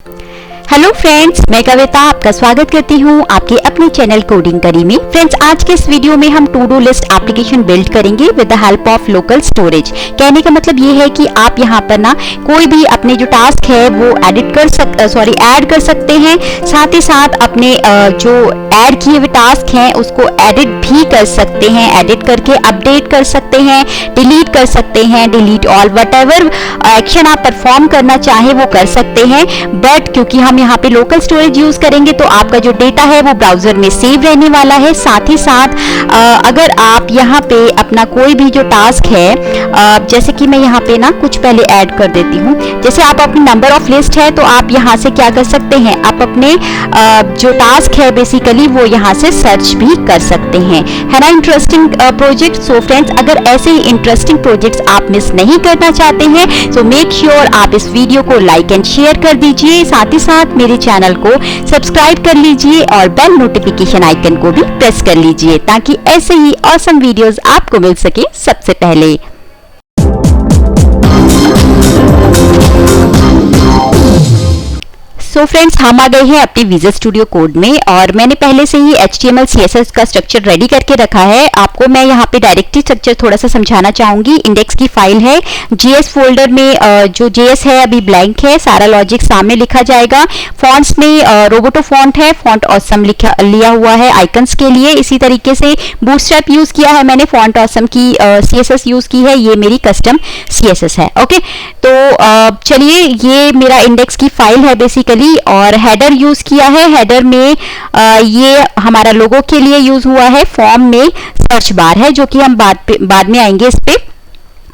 Hello friends, मैं कविता आपका स्वागत करती हूँ आपके अपने चैनल कोडिंग करी में। फ्रेंड्स, आज के इस वीडियो में हम to do list application build करेंगे with the help of local storage. कहने का मतलब ये है कि आप यहाँ पर ना कोई भी अपने जो टास्क है वो ऐड कर सकते हैं। साथ ही साथ अपने जो ऐड किए हुए टास्क हैं उसको एडिट भी कर सकते हैं। एडिट करके अपडेट कर सकते हैं, डिलीट कर सकते हैं, डिलीट ऑल, व्हाटएवर एक्शन आप परफॉर्म करना चाहे वो कर सकते हैं। बट क्योंकि हम यहाँ पे लोकल स्टोरेज यूज करेंगे तो आपका जो डेटा है वो ब्राउजर में सेव रहने वाला है। साथ ही साथ अगर आप यहाँ पे अपना कोई भी जो टास्क है, जैसे कि मैं यहाँ पे ना कुछ पहले ऐड कर देती हूँ। जैसे आप अपनी नंबर ऑफ लिस्ट है तो आप यहाँ से क्या कर सकते हैं, आप अपने जो टास्क है बेसिकली वो यहाँ से सर्च भी कर सकते हैं। है ना इंटरेस्टिंग प्रोजेक्ट। सो फ्रेंड्स, अगर ऐसे ही इंटरेस्टिंग प्रोजेक्ट्स आप मिस नहीं करना चाहते हैं तो मेक श्योर आप इस वीडियो को लाइक एंड शेयर कर दीजिए। साथ ही साथ मेरे चैनल को सब्सक्राइब कर लीजिए और बेल नोटिफिकेशन आइकन को भी प्रेस कर लीजिए ताकि ऐसे ही ऑसम वीडियोस आपको मिल सके सबसे पहले। सो फ्रेंड्स, हम आ गए हैं अपने विजुअल स्टूडियो कोड में और मैंने पहले से ही HTML CSS का स्ट्रक्चर रेडी करके रखा है। आपको मैं यहाँ पे डायरेक्टरी स्ट्रक्चर थोड़ा सा समझाना चाहूंगी। इंडेक्स की फाइल है, JS फोल्डर में जो JS है अभी ब्लैंक है, सारा लॉजिक सामने लिखा जाएगा। फॉन्ट्स में रोबोटो फॉन्ट है, फॉन्ट ऑसम लिया हुआ है आइकन्स के लिए। इसी तरीके से बूटस्ट्रैप यूज किया है मैंने, फॉन्ट ऑसम की CSS यूज की है, ये मेरी कस्टम CSS है। ओके, तो चलिए, ये मेरा इंडेक्स की फाइल है बेसिकली। और हेडर यूज किया है, हेडर में ये हमारा लोगो के लिए यूज हुआ है। फॉर्म में सर्च बार है जो कि हम बाद में आएंगे इस पे।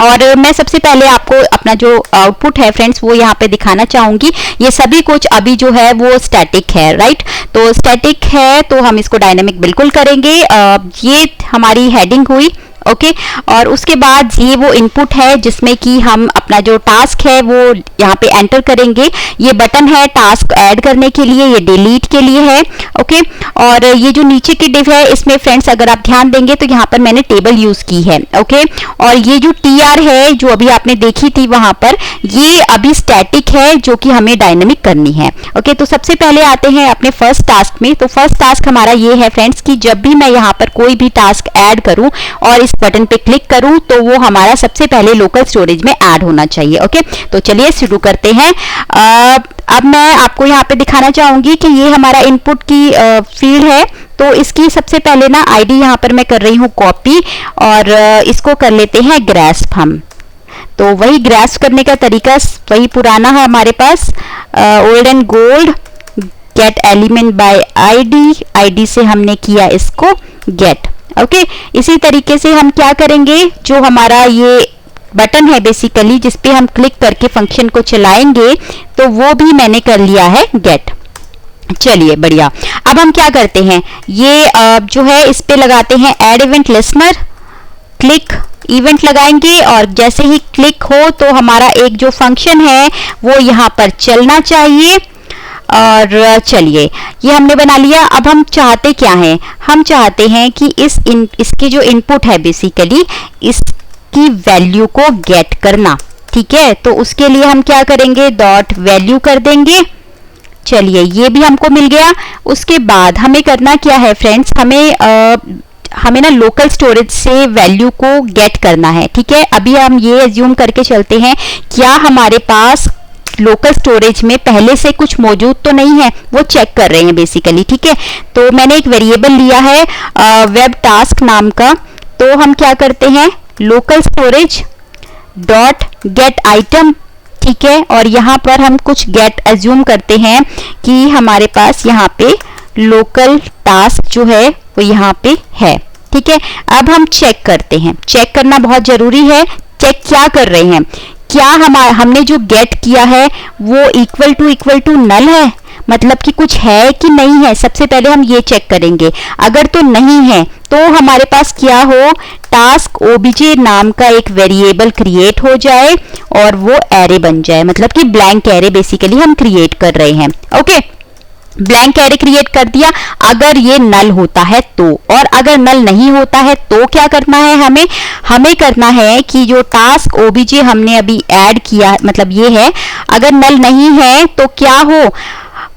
और मैं सबसे पहले आपको अपना जो आउटपुट है फ्रेंड्स वो यहाँ पे दिखाना चाहूंगी। ये सभी कुछ अभी जो है वो स्टैटिक है, राइट। तो स्टैटिक है तो हम इसको डायनामिक बिल्कुल करेंगे। ये हमारी हेडिंग हुई, ओके। और उसके बाद ये वो इनपुट है जिसमें कि हम अपना जो टास्क है वो यहाँ पे एंटर करेंगे। ये बटन है टास्क ऐड करने के लिए, ये डिलीट के लिए है, ओके। और ये जो नीचे की डिव है इसमें फ्रेंड्स अगर आप ध्यान देंगे तो यहाँ पर मैंने टेबल यूज की है, ओके। और ये जो TR है जो अभी आपने देखी थी वहां पर, ये अभी स्टैटिक है जो कि हमें डायनेमिक करनी है, ओके। तो सबसे पहले आते हैं अपने फर्स्ट टास्क में। तो फर्स्ट टास्क हमारा ये है फ्रेंड्स कि जब भी मैं यहाँ पर कोई भी टास्क ऐड करूं और इस बटन पे क्लिक करूं तो वो हमारा सबसे पहले लोकल स्टोरेज में ऐड होना चाहिए, ओके। तो चलिए शुरू करते हैं। अब मैं आपको यहाँ पे दिखाना चाहूंगी कि ये हमारा इनपुट की फील्ड है। तो इसकी सबसे पहले ना आईडी यहाँ पर मैं कर रही हूँ कॉपी और इसको कर लेते हैं ग्रेस्प हम। तो वही ग्रेस्प करने का तरीका वही पुराना है हमारे पास, old and gold, get element by ID से हमने किया इसको गेट, ओके। इसी तरीके से हम क्या करेंगे, जो हमारा ये बटन है बेसिकली जिसपे हम क्लिक करके फंक्शन को चलाएंगे तो वो भी मैंने कर लिया है गेट। चलिए बढ़िया। अब हम क्या करते हैं, ये जो है इस पे लगाते हैं add event listener, click event लगाएंगे और जैसे ही क्लिक हो तो हमारा एक जो फंक्शन है वो यहाँ पर चलना चाहिए। और चलिए, ये हमने बना लिया। अब हम चाहते क्या हैं, हम चाहते हैं कि इसकी जो इनपुट है बेसिकली इसकी वैल्यू को गेट करना, ठीक है। तो उसके लिए हम क्या करेंगे, डॉट वैल्यू कर देंगे। चलिए, ये भी हमको मिल गया। उसके बाद हमें करना क्या है फ्रेंड्स, हमें ना लोकल स्टोरेज से वैल्यू को गेट करना है, ठीक है। अभी हम ये एज्यूम करके चलते हैं, क्या हमारे पास लोकल स्टोरेज में पहले से कुछ मौजूद तो नहीं है, वो चेक कर रहे हैं बेसिकली, ठीक है। तो मैंने एक वेरिएबल लिया है वेब टास्क नाम का। तो हम क्या करते हैं, local storage dot gate item, ठीक है। और यहाँ पर हम कुछ गेट एज्यूम करते हैं कि हमारे पास यहाँ पे लोकल टास्क जो है वो यहाँ पे है, ठीक है। अब हम चेक करते हैं, चेक करना बहुत जरूरी है। चेक क्या कर रहे हैं, क्या हमने जो गेट किया है वो इक्वल टू नल है, मतलब कि कुछ है कि नहीं है। सबसे पहले हम ये चेक करेंगे। अगर तो नहीं है तो हमारे पास क्या हो, टास्क ओबीजे नाम का एक वेरिएबल क्रिएट हो जाए और वो एरे बन जाए, मतलब कि ब्लैंक एरे बेसिकली हम क्रिएट कर रहे हैं, ओके। ब्लैंक एरे क्रिएट कर दिया अगर ये नल होता है तो। और अगर नल नहीं होता है तो क्या करना है हमें करना है कि जो टास्क ओबीजे हमने अभी ऐड किया, मतलब ये है, अगर नल नहीं है तो क्या हो,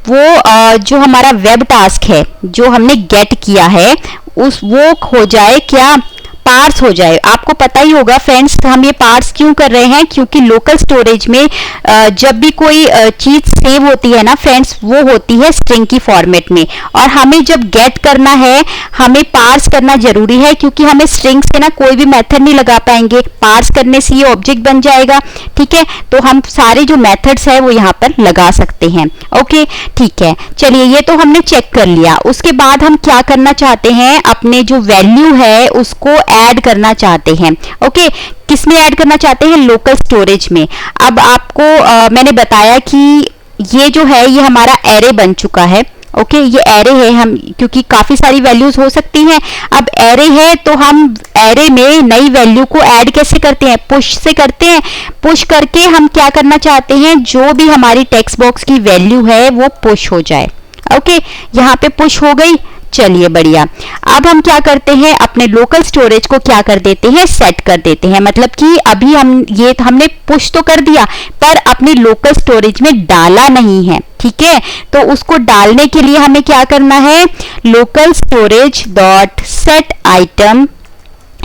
वो जो हमारा वेब टास्क है जो हमने गेट किया है वो हो जाए, क्या पार्स हो जाए। आपको पता ही होगा फ्रेंड्स, हम ये पार्स क्यों कर रहे हैं, क्योंकि लोकल स्टोरेज में जब भी कोई चीज सेव होती है ना फ्रेंड्स, वो होती है स्ट्रिंग की फॉर्मेट में, और हमें जब गेट करना है हमें पार्स करना जरूरी है, क्योंकि हमें स्ट्रिंग से ना कोई भी मेथड नहीं लगा पाएंगे, पार्स करने से ये ऑब्जेक्ट बन जाएगा। ठीक है, तो हम सारे जो मेथड्स है वो यहाँ पर लगा सकते हैं। ओके ठीक है, चलिए ये तो हमने चेक कर लिया। उसके बाद हम क्या करना चाहते हैं, अपने जो वैल्यू है उसको ऐड करना चाहते हैं। ओके, किसमें ऐड करना चाहते हैं, लोकल स्टोरेज में। अब आपको मैंने बताया कि ये जो है ये हमारा एरे बन चुका है। ओके, ये एरे है, हम क्योंकि काफी सारी वैल्यूज हो सकती हैं, अब एरे है तो हम एरे में नई वैल्यू को ऐड कैसे करते हैं, पुश से करते हैं। पुश करके हम क्या करना चाहते हैं, जो भी हमारी टेक्स्ट बॉक्स की वैल्यू है वो पुश हो जाए। ओके, यहाँ पे पुश हो गई, चलिए बढ़िया। अब हम क्या करते हैं, अपने लोकल स्टोरेज को क्या कर देते हैं, सेट कर देते हैं। मतलब कि अभी हमने पुश तो कर दिया पर अपनी लोकल स्टोरेज में डाला नहीं है। ठीक है, तो उसको डालने के लिए हमें क्या करना है, local storage dot set item.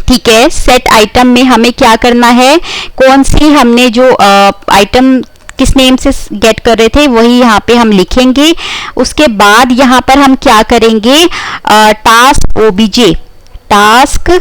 ठीक है, सेट आइटम में हमें क्या करना है, कौन सी हमने जो आइटम किस नेम से गेट कर रहे थे वही यहाँ पे हम लिखेंगे। उसके बाद यहाँ पर हम क्या करेंगे, टास्क ओबीजे, टास्क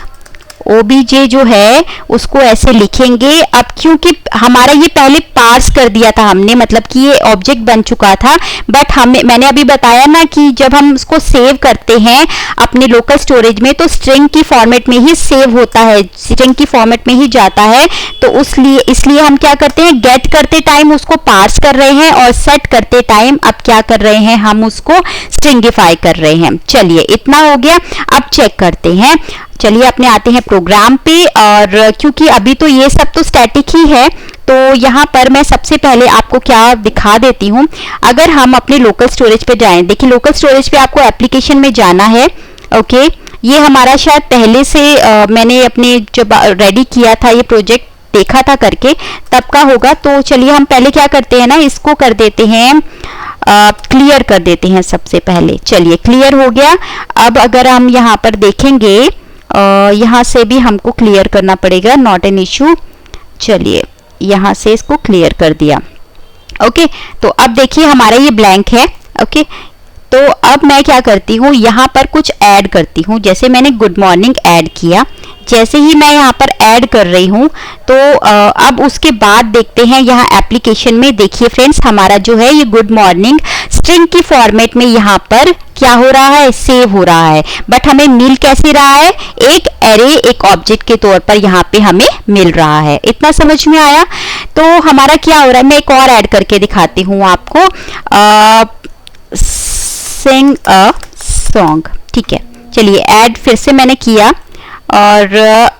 ओबीजे जो है उसको ऐसे लिखेंगे। अब क्योंकि हमारा ये पहले पार्स कर दिया था हमने, मतलब कि ये ऑब्जेक्ट बन चुका था, बट मैंने अभी बताया ना कि जब हम उसको सेव करते हैं अपने लोकल स्टोरेज में तो स्ट्रिंग की फॉर्मेट में ही सेव होता है, स्ट्रिंग की फॉर्मेट में ही जाता है। तो इसलिए हम क्या करते हैं, गेट करते टाइम उसको पार्स कर रहे हैं और सेट करते टाइम अब क्या कर रहे हैं, हम उसको स्ट्रिंगिफाई कर रहे हैं। चलिए इतना हो गया, अब चेक करते हैं। चलिए अपने आते हैं प्रोग्राम पे, और क्योंकि अभी तो ये सब तो स्टैटिक ही है तो यहाँ पर मैं सबसे पहले आपको क्या दिखा देती हूँ। अगर हम अपने लोकल स्टोरेज पे जाएं, देखिए लोकल स्टोरेज पे आपको एप्लीकेशन में जाना है। ओके, ये हमारा शायद पहले से मैंने अपने जब रेडी किया था ये प्रोजेक्ट देखा था करके तब का होगा। तो चलिए हम पहले क्या करते हैं ना, इसको कर देते हैं क्लियर कर देते हैं सबसे पहले। चलिए क्लियर हो गया। अब अगर हम यहाँ पर देखेंगे यहाँ से भी हमको क्लियर करना पड़ेगा, नॉट एन इशू। चलिए यहाँ से इसको क्लियर कर दिया। ओके, तो अब देखिए हमारा ये ब्लैंक है। ओके, तो अब मैं क्या करती हूँ, यहाँ पर कुछ ऐड करती हूँ। जैसे मैंने गुड मॉर्निंग ऐड किया, जैसे ही मैं यहाँ पर ऐड कर रही हूँ तो अब उसके बाद देखते हैं यहाँ एप्लीकेशन में। देखिए फ्रेंड्स, हमारा जो है ये गुड मॉर्निंग स्ट्रिंग की फॉर्मेट में यहाँ पर क्या हो रहा है, सेव हो रहा है। बट हमें मिल कैसे रहा है, एक एरे, एक ऑब्जेक्ट के तौर पर यहाँ पे हमें मिल रहा है। इतना समझ में आया। तो हमारा क्या हो रहा है, मैं एक और ऐड करके दिखाती हूँ आपको, सिंग अ सॉन्ग। ठीक है, चलिए ऐड फिर से मैंने किया और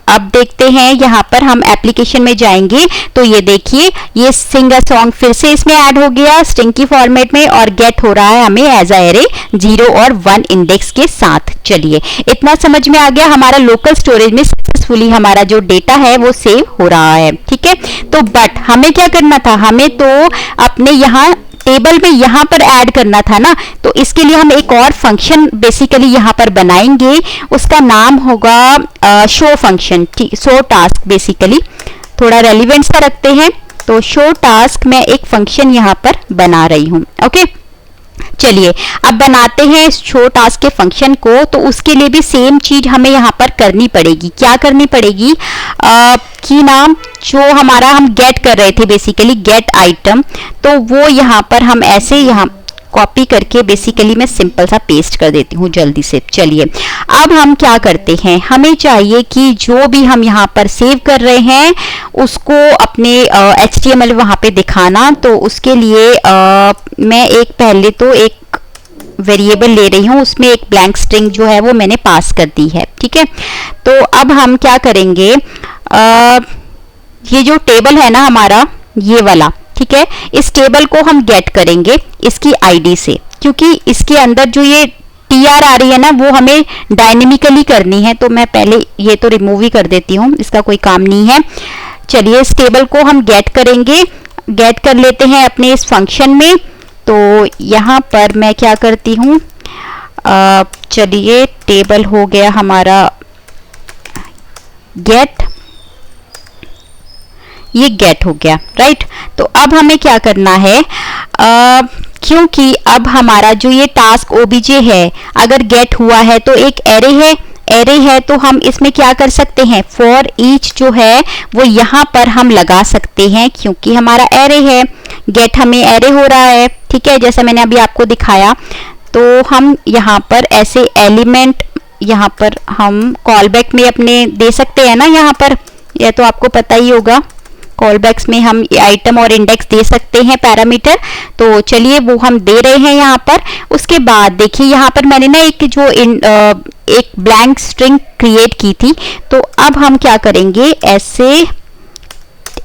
अब देखते हैं यहाँ पर हम एप्लीकेशन में जाएंगे तो ये देखिए ये सिंग अ सॉन्ग फिर से इसमें ऐड हो गया स्ट्रिंग की फॉर्मेट में और गेट हो रहा है हमें एज अ एरे 0 और 1 इंडेक्स के साथ। चलिए इतना समझ में आ गया, हमारा लोकल स्टोरेज में सक्सेसफुली हमारा जो डेटा है वो सेव हो रहा है। ठीक है, तो बट हमें क्या करना था, हमें तो अपने यहाँ टेबल में यहाँ पर ऐड करना था ना, तो इसके लिए हम एक और फंक्शन बेसिकली यहाँ पर बनाएंगे, उसका नाम होगा शो फंक्शन। ठीक, शो टास्क बेसिकली थोड़ा रेलिवेंट सा रखते हैं, तो शो टास्क मैं एक फंक्शन यहाँ पर बना रही हूँ। ओके, चलिए अब बनाते हैं शो टास्क के फंक्शन को। तो उसके लिए भी सेम चीज हमें यहाँ पर करनी पड़ेगी। क्या करनी पड़ेगी, की नाम जो हमारा हम गेट कर रहे थे बेसिकली गेट आइटम, तो वो यहाँ पर हम ऐसे यहाँ कॉपी करके बेसिकली मैं सिंपल सा पेस्ट कर देती हूँ जल्दी से। चलिए अब हम क्या करते हैं, हमें चाहिए कि जो भी हम यहाँ पर सेव कर रहे हैं उसको अपने HTML वहाँ पे दिखाना। तो उसके लिए मैं एक पहले तो एक वेरिएबल ले रही हूँ, उसमें एक ब्लैंक स्ट्रिंग जो है वो मैंने पास कर दी है। ठीक है, तो अब हम क्या करेंगे, ये जो टेबल है ना हमारा ये वाला, ठीक है, इस टेबल को हम गेट करेंगे इसकी आईडी से। क्योंकि इसके अंदर जो ये TR आ रही है ना वो हमें डायनेमिकली करनी है, तो मैं पहले ये तो रिमूव ही कर देती हूँ, इसका कोई काम नहीं है। चलिए इस टेबल को हम गेट करेंगे, गेट कर लेते हैं अपने इस फंक्शन में। तो यहाँ पर मैं क्या करती हूँ, चलिए टेबल हो गया हमारा गेट, ये गेट हो गया, राइट। तो अब हमें क्या करना है, क्योंकि अब हमारा जो ये टास्क ओबीजे है अगर गेट हुआ है तो एक एरे है तो हम इसमें क्या कर सकते हैं, फॉर ईच जो है वो यहाँ पर हम लगा सकते हैं, क्योंकि हमारा एरे है, गेट हमें एरे हो रहा है, ठीक है, जैसा मैंने अभी आपको दिखाया। तो हम यहाँ पर ऐसे एलिमेंट यहाँ पर हम कॉल बैक में अपने दे सकते हैं ना, यहाँ पर यह तो आपको पता ही होगा, कॉल बैक्स में हम आइटम और इंडेक्स दे सकते हैं पैरामीटर। तो चलिए वो हम दे रहे हैं यहाँ पर। उसके बाद देखिए यहाँ पर मैंने ना एक ब्लैंक स्ट्रिंग क्रिएट की थी, तो अब हम क्या करेंगे,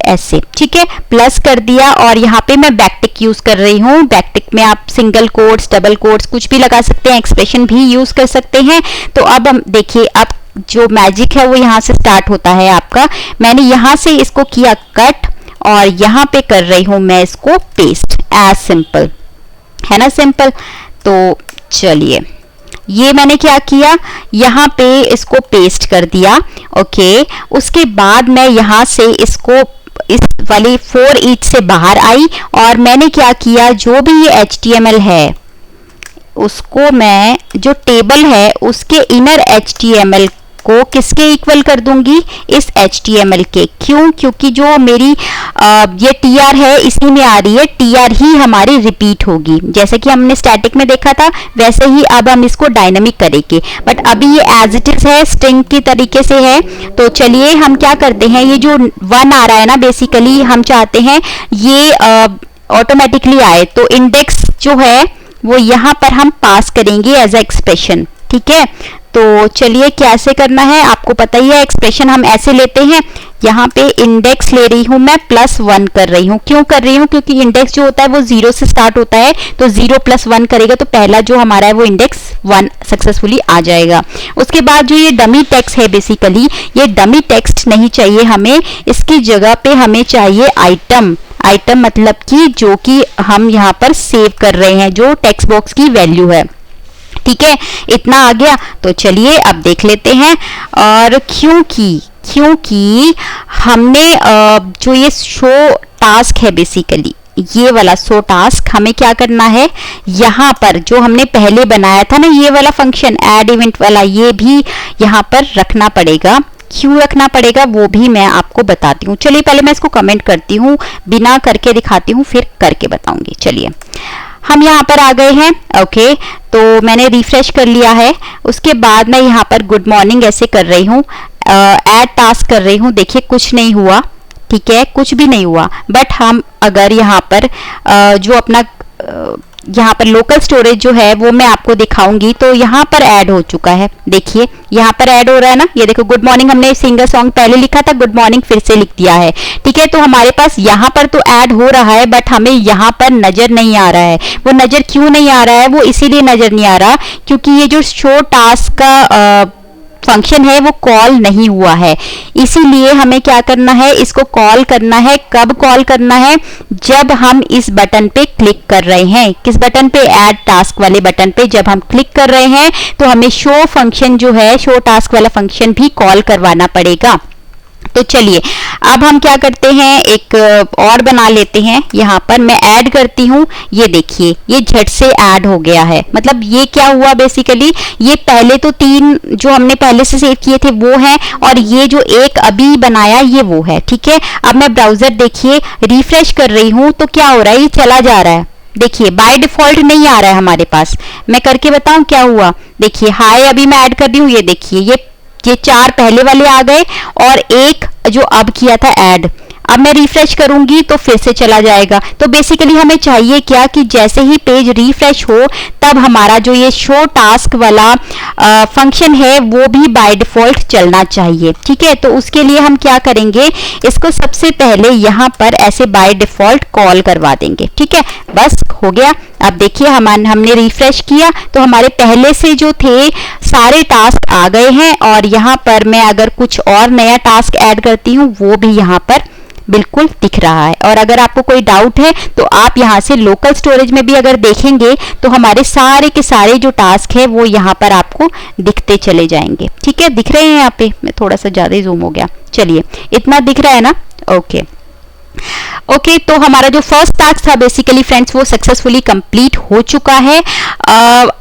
ऐसे, ठीक है, प्लस कर दिया और यहाँ पे मैं बैकटिक यूज कर रही हूँ। बैकटिक में आप सिंगल कोट्स, डबल कोट्स कुछ भी लगा सकते हैं, एक्सप्रेशन भी यूज कर सकते हैं। तो अब हम देखिए, अब जो मैजिक है वो यहाँ से स्टार्ट होता है आपका। मैंने यहाँ से इसको किया कट और यहाँ पे कर रही हूँ मैं इसको पेस्ट, एज सिंपल है ना, सिंपल। तो चलिए ये मैंने क्या किया, यहाँ पे इसको पेस्ट कर दिया, ओके। उसके बाद मैं यहाँ से इसको इस वाली फॉर ईच से बाहर आई और मैंने क्या किया, जो भी ये HTML है उसको मैं, जो टेबल है उसके इनर HTML को किसके इक्वल कर दूंगी, इस HTML के। क्यों, क्योंकि जो मेरी ये TR है इसी में आ रही है, TR ही हमारी रिपीट होगी, जैसे कि हमने स्टैटिक में देखा था वैसे ही अब हम इसको डायनामिक करेंगे। बट अभी ये एज इट इज है, स्ट्रिंग की तरीके से है। तो चलिए हम क्या करते हैं, ये जो 1 आ रहा है ना, बेसिकली हम चाहते हैं ये ऑटोमेटिकली आए, तो इंडेक्स जो है वो यहाँ पर हम पास करेंगे एज अ एक्सप्रेशन, ठीक है। तो चलिए कैसे करना है आपको पता ही है, एक्सप्रेशन हम ऐसे लेते हैं, यहाँ पे इंडेक्स ले रही हूँ मैं +1 कर रही हूँ। क्यों कर रही हूँ, क्योंकि इंडेक्स जो होता है वो 0 से स्टार्ट होता है, तो 0 + 1 करेगा तो पहला जो हमारा है वो इंडेक्स 1 सक्सेसफुली आ जाएगा। उसके बाद जो ये डमी टेक्स्ट है, बेसिकली ये डमी टेक्स्ट नहीं चाहिए हमें, इसकी जगह पे हमें चाहिए आइटम मतलब कि जो कि हम यहाँ पर सेव कर रहे हैं, जो टेक्स्ट बॉक्स की वैल्यू है, ठीक है। इतना आ गया। तो चलिए अब देख लेते हैं। और क्योंकि हमने जो ये शो टास्क है, बेसिकली ये वाला शो टास्क हमें क्या करना है, यहाँ पर जो हमने पहले बनाया था ना ये वाला फंक्शन ऐड इवेंट वाला, ये भी यहाँ पर रखना पड़ेगा। क्यों रखना पड़ेगा वो भी मैं आपको बताती हूँ। चलिए पहले मैं इसको कमेंट करती हूँ, बिना करके दिखाती हूँ, फिर करके बताऊंगी। चलिए हम यहाँ पर आ गए हैं, ओके। तो मैंने रिफ्रेश कर लिया है। उसके बाद मैं यहाँ पर गुड मॉर्निंग ऐसे कर रही हूँ, ऐड टास्क कर रही हूँ। देखिए कुछ नहीं हुआ, ठीक है, कुछ भी नहीं हुआ। बट हम अगर यहाँ पर जो अपना यहाँ पर लोकल स्टोरेज जो है वो मैं आपको दिखाऊंगी, तो यहाँ पर ऐड हो चुका है। देखिए यहाँ पर ऐड हो रहा है ना, ये देखो गुड मॉर्निंग, हमने सिंगल सॉन्ग पहले लिखा था, गुड मॉर्निंग फिर से लिख दिया है, ठीक है। तो हमारे पास यहाँ पर तो ऐड हो रहा है, बट हमें यहाँ पर नजर नहीं आ रहा है। वो नजर क्यों नहीं आ रहा है, वो इसीलिए नजर नहीं आ रहा क्योंकि ये जो शो टास्क का फंक्शन है वो कॉल नहीं हुआ है। इसीलिए हमें क्या करना है, इसको कॉल करना है। कब कॉल करना है, जब हम इस बटन पे क्लिक कर रहे हैं। किस बटन पे, ऐड टास्क वाले बटन पे जब हम क्लिक कर रहे हैं तो हमें शो फंक्शन जो है, शो टास्क वाला फंक्शन भी कॉल करवाना पड़ेगा। तो चलिए अब हम क्या करते हैं, एक और बना लेते हैं। यहाँ पर मैं ऐड करती हूँ, ये देखिए ये झट से ऐड हो गया है। मतलब ये क्या हुआ, बेसिकली ये पहले तो 3 जो हमने पहले से सेव किए थे वो है, और ये जो एक अभी बनाया ये वो है, ठीक है। अब मैं ब्राउजर देखिए रिफ्रेश कर रही हूँ तो क्या हो रहा है, ये चला जा रहा है। देखिए बाय डिफॉल्ट नहीं आ रहा है हमारे पास। मैं करके बताऊं क्या हुआ, देखिए हाय अभी मैं ऐड कर रही हूँ, ये देखिए ये 4 पहले वाले आ गए और एक जो अब किया था ऐड। अब मैं रिफ्रेश करूंगी तो फिर से चला जाएगा। तो बेसिकली हमें चाहिए क्या कि जैसे ही पेज रिफ्रेश हो तब हमारा जो ये शो टास्क वाला फंक्शन है वो भी बाय डिफॉल्ट चलना चाहिए। ठीक है, तो उसके लिए हम क्या करेंगे, इसको सबसे पहले यहाँ पर ऐसे बाय डिफॉल्ट कॉल करवा देंगे। ठीक है, बस हो गया। अब देखिए हमने रिफ्रेश किया तो हमारे पहले से जो थे सारे टास्क आ गए हैं, और यहाँ पर मैं अगर कुछ और नया टास्क ऐड करती हूँ वो भी यहाँ पर बिल्कुल दिख रहा है। और अगर आपको कोई डाउट है तो आप यहाँ से लोकल स्टोरेज में भी अगर देखेंगे तो हमारे सारे के सारे जो टास्क है वो यहाँ पर आपको दिखते चले जाएंगे। ठीक है, दिख रहे हैं यहाँ पे, मैं थोड़ा सा ज्यादा जूम हो गया, चलिए इतना दिख रहा है ना। ओके, तो हमारा जो फर्स्ट टास्क था बेसिकली फ्रेंड्स वो सक्सेसफुली कंप्लीट हो चुका है।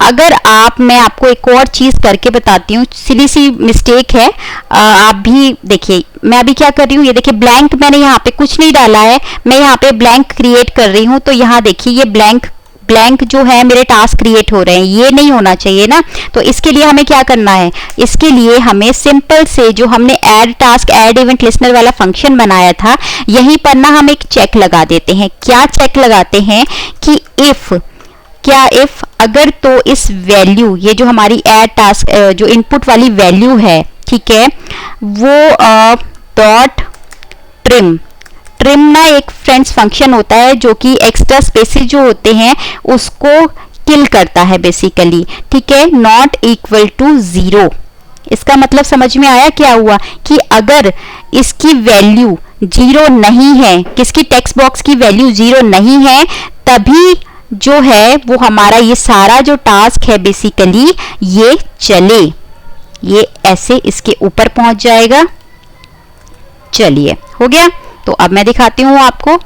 अगर मैं आपको एक और चीज करके बताती हूँ, सिली सी मिस्टेक है, आप भी देखिए मैं अभी क्या कर रही हूँ, ये देखिए ब्लैंक मैंने यहाँ पे कुछ नहीं डाला है, मैं यहाँ पे ब्लैंक क्रिएट कर रही हूँ। तो यहाँ देखिए ये ब्लैंक जो है मेरे टास्क क्रिएट हो रहे हैं, ये नहीं होना चाहिए ना। तो इसके लिए हमें क्या करना है, इसके लिए हमें सिंपल से जो हमने add task add event listener वाला फंक्शन बनाया था, यहीं पर ना हम एक चेक लगा देते हैं। क्या चेक लगाते हैं कि इफ अगर तो इस वैल्यू, ये जो हमारी ऐड टास्क जो इनपुट वाली वैल्यू है, ठीक है, वो डॉट ट्रिम ना एक फ्रेंड्स फंक्शन होता है जो कि एक्स्ट्रा स्पेसेस जो होते हैं उसको किल करता है बेसिकली। ठीक है, नॉट इक्वल टू 0। इसका मतलब समझ में आया क्या हुआ, कि अगर इसकी वैल्यू 0 नहीं है, किसकी टेक्स्ट बॉक्स की वैल्यू 0 नहीं है, तभी जो है वो हमारा ये सारा जो टास्क है बेसिकली ये चले, ये ऐसे इसके ऊपर पहुंच जाएगा। चलिए हो गया, तो अब मैं दिखाती हूँ आपको।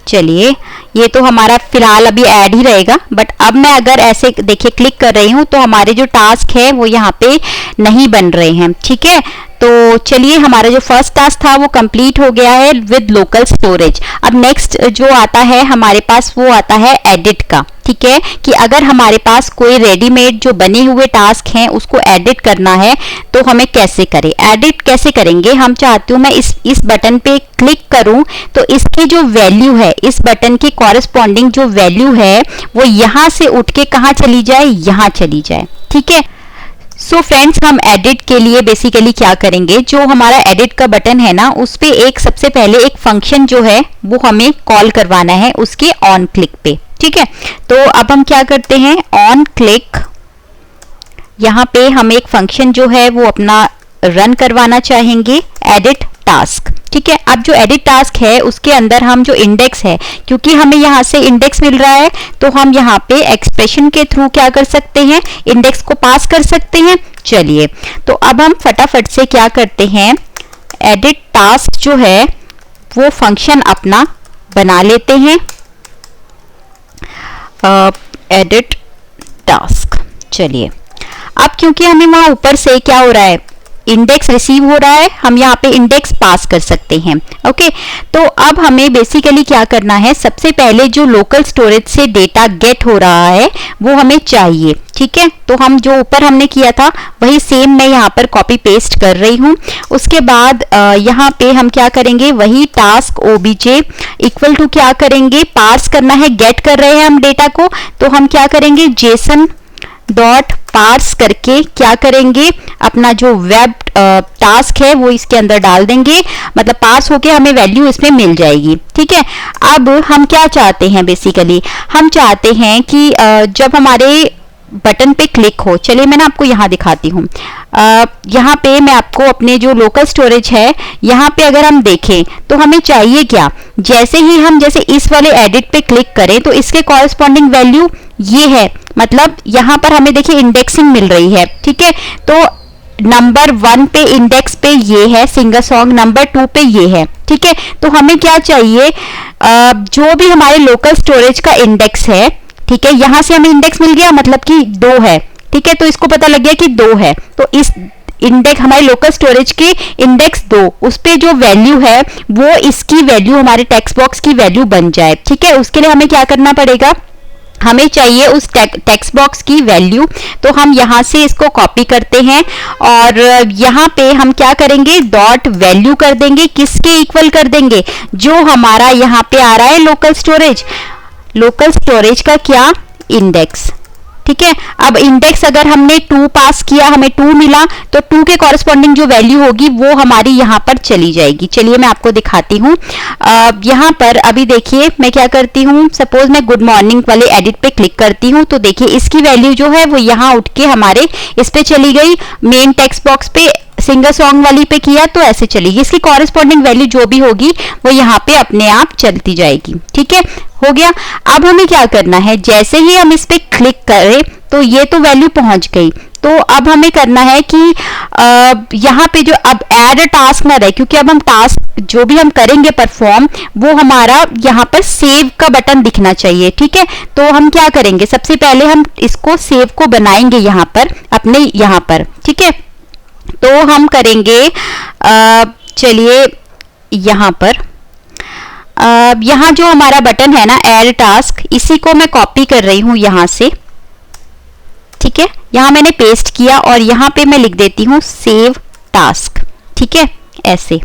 चलिए, ये तो हमारा फिलहाल अभी ऐड ही रहेगा, बट अब मैं अगर ऐसे देखिए क्लिक कर रही हूँ तो हमारे जो टास्क है वो यहाँ पे नहीं बन रहे हैं। ठीक है, तो चलिए हमारा जो फर्स्ट टास्क था वो कंप्लीट हो गया है विद लोकल स्टोरेज। अब नेक्स्ट जो आता है हमारे पास वो आता है एडिट का। ठीक है, कि अगर हमारे पास कोई रेडीमेड जो बने हुए टास्क हैं उसको एडिट करना है तो हमें कैसे करें, एडिट कैसे करेंगे। हम चाहते हूँ मैं इस बटन पे क्लिक करूं तो इसकी जो वैल्यू है, इस बटन के कॉरेस्पॉन्डिंग जो वैल्यू है वो यहाँ से उठ के कहाँ चली जाए, यहाँ चली जाए। ठीक है, सो फ्रेंड्स हम एडिट के लिए बेसिकली क्या करेंगे, जो हमारा एडिट का बटन है ना उस पे एक सबसे पहले एक फंक्शन जो है वो हमें कॉल करवाना है उसके ऑन क्लिक पे। ठीक है, तो अब हम क्या करते हैं, ऑन क्लिक यहाँ पे हम एक फंक्शन जो है वो अपना रन करवाना चाहेंगे, एडिट टास्क। ठीक है, अब जो एडिट टास्क है उसके अंदर हम जो इंडेक्स है, क्योंकि हमें यहाँ से इंडेक्स मिल रहा है तो हम यहाँ पे एक्सप्रेशन के थ्रू क्या कर सकते हैं, इंडेक्स को पास कर सकते हैं। चलिए, तो अब हम फटाफट से क्या करते हैं, एडिट टास्क जो है वो फंक्शन अपना बना लेते हैं, एडिट टास्क। चलिए, अब क्योंकि हमें वहां ऊपर से क्या हो रहा है, इंडेक्स रिसीव हो रहा है, हम यहाँ पे इंडेक्स पास कर सकते हैं। ओके, तो अब हमें बेसिकली क्या करना है, सबसे पहले जो लोकल स्टोरेज से डेटा गेट हो रहा है वो हमें चाहिए। ठीक है, तो हम जो ऊपर हमने किया था वही सेम मैं यहाँ पर कॉपी पेस्ट कर रही हूँ। उसके बाद यहाँ पे हम क्या करेंगे, वही टास्क ओबीजे इक्वल टू क्या करेंगे, पार्स करना है, गेट कर रहे हैं हम डेटा को, तो हम क्या करेंगे, जेसन डॉट पार्स करके क्या करेंगे, अपना जो वेब टास्क है वो इसके अंदर डाल देंगे, मतलब पास होके हमें वैल्यू इसमें मिल जाएगी। ठीक है, अब हम क्या चाहते हैं, बेसिकली हम चाहते हैं कि जब हमारे बटन पे क्लिक हो, चलिए मैं ना आपको यहाँ दिखाती हूँ। यहाँ पे मैं आपको अपने जो लोकल स्टोरेज है यहाँ पे अगर हम देखें तो हमें चाहिए क्या, जैसे ही हम जैसे इस वाले एडिट पे क्लिक करें तो इसके कॉरेस्पॉन्डिंग वैल्यू ये है, मतलब यहाँ पर हमें देखिए इंडेक्सिंग मिल रही है। ठीक है, तो नंबर 1 पे इंडेक्स पे ये है सिंगर सॉन्ग, नंबर 2 पे ये है। ठीक है, तो हमें क्या चाहिए, जो भी हमारे लोकल स्टोरेज का इंडेक्स है, ठीक है, यहां से हमें इंडेक्स मिल गया मतलब कि 2 है। ठीक है, तो इसको पता लग गया कि 2 है, तो इस इंडेक्स हमारे लोकल स्टोरेज के इंडेक्स 2 उस पे जो वैल्यू है वो इसकी वैल्यू हमारे टेक्स्ट बॉक्स की वैल्यू बन जाए। ठीक है, उसके लिए हमें क्या करना पड़ेगा, हमें चाहिए उस टेक्स्ट बॉक्स की वैल्यू, तो हम यहाँ से इसको कॉपी करते हैं और यहाँ पे हम क्या करेंगे, डॉट वैल्यू कर देंगे। किसके इक्वल कर देंगे, जो हमारा यहाँ पे आ रहा है लोकल स्टोरेज का क्या, इंडेक्स। ठीक है, अब इंडेक्स अगर हमने 2 पास किया, हमें 2 मिला, तो 2 के कॉरेस्पॉन्डिंग जो वैल्यू होगी वो हमारी यहाँ पर चली जाएगी। चलिए मैं आपको दिखाती हूँ। यहाँ पर अभी देखिए मैं क्या करती हूँ, सपोज मैं गुड मॉर्निंग वाले एडिट पे क्लिक करती हूँ, तो देखिए इसकी वैल्यू जो है वो यहाँ उठ के हमारे इस पे चली गई, मेन टेक्स्ट बॉक्स पे सिंगर सॉन्ग वाली पे किया तो ऐसे चलेगी। इसकी कॉरेस्पॉन्डिंग वैल्यू जो भी होगी वो यहाँ पे अपने आप चलती जाएगी। ठीक है, हो गया। अब हमें क्या करना है, जैसे ही हम इस पे क्लिक करें तो ये तो वैल्यू पहुंच गई, तो अब हमें करना है कि यहाँ पे जो अब ऐड टास्क ना रहे, क्योंकि अब हम टास्क जो भी हम करेंगे परफॉर्म, वो हमारा यहाँ पर सेव का बटन दिखना चाहिए। ठीक है, तो हम क्या करेंगे, सबसे पहले हम इसको सेव को बनाएंगे यहाँ पर अपने यहाँ पर। ठीक है, तो हम करेंगे, चलिए यहाँ पर यहाँ जो हमारा बटन है ना ऐड टास्क, इसी को मैं कॉपी कर रही हूँ यहाँ से। ठीक है, यहाँ मैंने पेस्ट किया और यहाँ पे मैं लिख देती हूँ सेव टास्क। ठीक है, ऐसे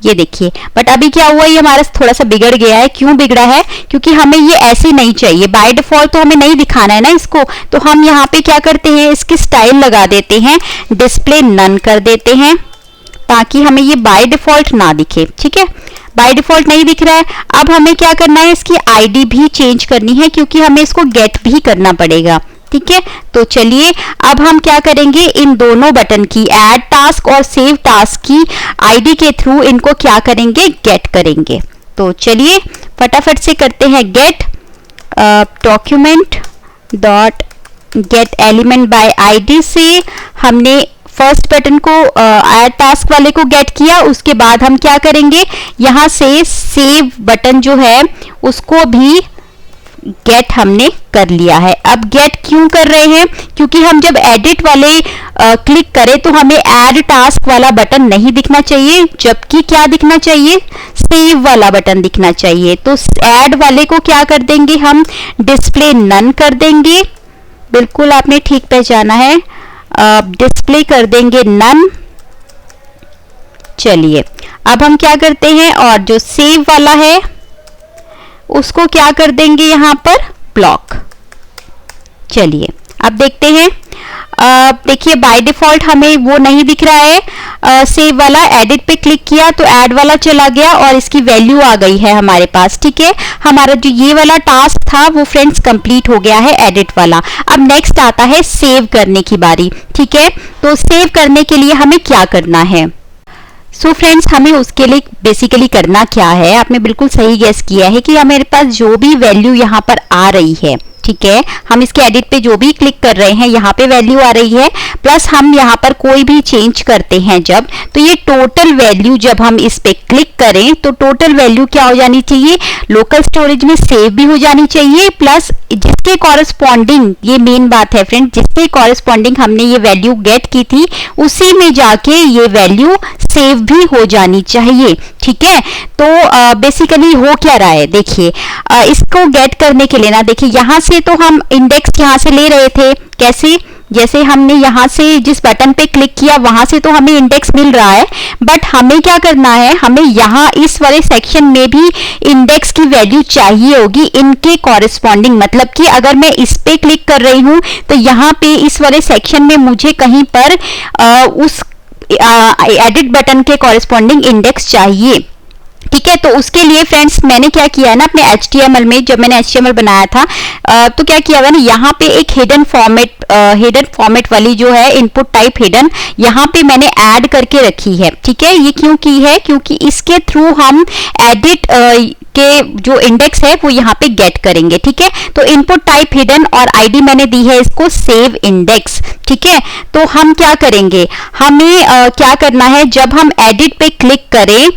ये देखिए, बट अभी क्या हुआ, ये हमारा थोड़ा सा बिगड़ गया है। क्यों बिगड़ा है, क्योंकि हमें ये ऐसे नहीं चाहिए, बाय डिफॉल्ट तो हमें नहीं दिखाना है ना इसको। तो हम यहाँ पे क्या करते हैं, इसकी स्टाइल लगा देते हैं, डिस्प्ले नन कर देते हैं, ताकि हमें ये बाय डिफॉल्ट ना दिखे। ठीक है, बाय डिफॉल्ट नहीं दिख रहा है। अब हमें क्या करना है, इसकी आईडी भी चेंज करनी है, क्योंकि हमें इसको गेट भी करना पड़ेगा। ठीक है, तो चलिए अब हम क्या करेंगे, इन दोनों बटन की, ऐड टास्क और सेव टास्क की आईडी के थ्रू इनको क्या करेंगे, गेट करेंगे। तो चलिए फटाफट से करते हैं get, document dot get element by ID से हमने फर्स्ट बटन को ऐड टास्क वाले को गेट किया। उसके बाद हम क्या करेंगे, यहाँ से सेव बटन जो है उसको भी गेट हमने कर लिया है। अब गेट क्यों कर रहे हैं, क्योंकि हम जब एडिट वाले क्लिक करें तो हमें ऐड टास्क वाला बटन नहीं दिखना चाहिए, जबकि क्या दिखना चाहिए, सेव वाला बटन दिखना चाहिए। तो ऐड वाले को क्या कर देंगे, हम डिस्प्ले नन कर देंगे। बिल्कुल आपने ठीक पहचाना है, डिस्प्ले कर देंगे नन। चलिए अब हम क्या करते हैं, और जो सेव वाला है उसको क्या कर देंगे यहाँ पर, ब्लॉक। चलिए अब देखते हैं, देखिए बाय डिफॉल्ट हमें वो नहीं दिख रहा है सेव वाला। एडिट पे क्लिक किया तो ऐड वाला चला गया और इसकी वैल्यू आ गई है हमारे पास। ठीक है, हमारा जो ये वाला टास्क था वो फ्रेंड्स कंप्लीट हो गया है, एडिट वाला। अब नेक्स्ट आता है सेव करने की बारी। ठीक है, तो सेव करने के लिए हमें क्या करना है, सो फ्रेंड्स हमें उसके लिए बेसिकली करना क्या है, आपने बिल्कुल सही गेस किया है कि हमारे पास जो भी वैल्यू यहाँ पर आ रही है, ठीक है, हम इसके एडिट पे जो भी क्लिक कर रहे हैं यहाँ पे वैल्यू आ रही है, प्लस हम यहाँ पर कोई भी चेंज करते हैं जब, तो ये टोटल वैल्यू जब हम इस पे क्लिक करें तो टोटल वैल्यू क्या हो जानी चाहिए, लोकल स्टोरेज में सेव भी हो जानी चाहिए, प्लस जिसके कॉरेस्पॉन्डिंग, ये मेन बात है फ्रेंड, जिसके कॉरेस्पॉन्डिंग हमने ये वैल्यू गेट की थी उसी में जाके ये वैल्यू सेव भी हो जानी चाहिए। ठीक है, तो बेसिकली हो क्या रहा है, देखिए इसको गेट करने के लिए ना, देखिए यहाँ से तो हम इंडेक्स यहाँ से ले रहे थे, कैसे, जैसे हमने यहाँ से जिस बटन पे क्लिक किया वहां से तो हमें इंडेक्स मिल रहा है, बट हमें क्या करना है, हमें यहाँ इस वाले सेक्शन में भी इंडेक्स की वैल्यू चाहिए होगी इनके कॉरेस्पॉन्डिंग। मतलब कि अगर मैं इस पे क्लिक कर रही हूँ तो यहाँ पे इस वाले सेक्शन में मुझे कहीं पर उस एडिट बटन के कॉरेस्पॉन्डिंग इंडेक्स चाहिए। ठीक है, तो उसके लिए फ्रेंड्स मैंने क्या किया है ना, अपने HTML में जब मैंने HTML बनाया था तो क्या किया हुआ ना, यहाँ पे एक हिडन फॉर्मेट वाली जो है इनपुट टाइप हिडन, यहाँ पे मैंने ऐड करके रखी है। ठीक है, ये क्यों की है, क्योंकि इसके थ्रू हम एडिट के जो इंडेक्स है वो यहाँ पे गेट करेंगे। ठीक है, तो इनपुट टाइप हिडन और आईडी मैंने दी है इसको सेव इंडेक्स। ठीक है, तो हम क्या करेंगे, हमें क्या करना है, जब हम एडिट पे क्लिक करें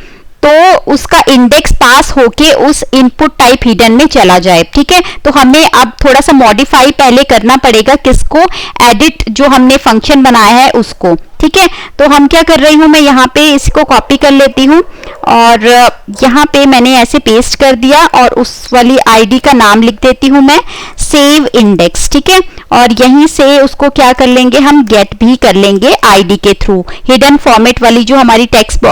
तो उसका इंडेक्स पास होके उस इनपुट टाइप हिडन में चला जाए। ठीक है, तो हमें अब थोड़ा सा मॉडिफाई पहले करना पड़ेगा, किसको, एडिट जो हमने फंक्शन बनाया है उसको। ठीक है, तो हम क्या कर रही हूं, मैं यहाँ पे इसको कॉपी कर लेती हूँ और यहाँ पे मैंने ऐसे पेस्ट कर दिया और उस वाली आईडी का नाम लिख देती हूँ मैं सेव इंडेक्स, ठीक है। और यहीं से उसको क्या कर लेंगे, हम गेट भी कर लेंगे आईडी के थ्रू। हिडन फॉर्मेट वाली जो हमारी टेक्स्ट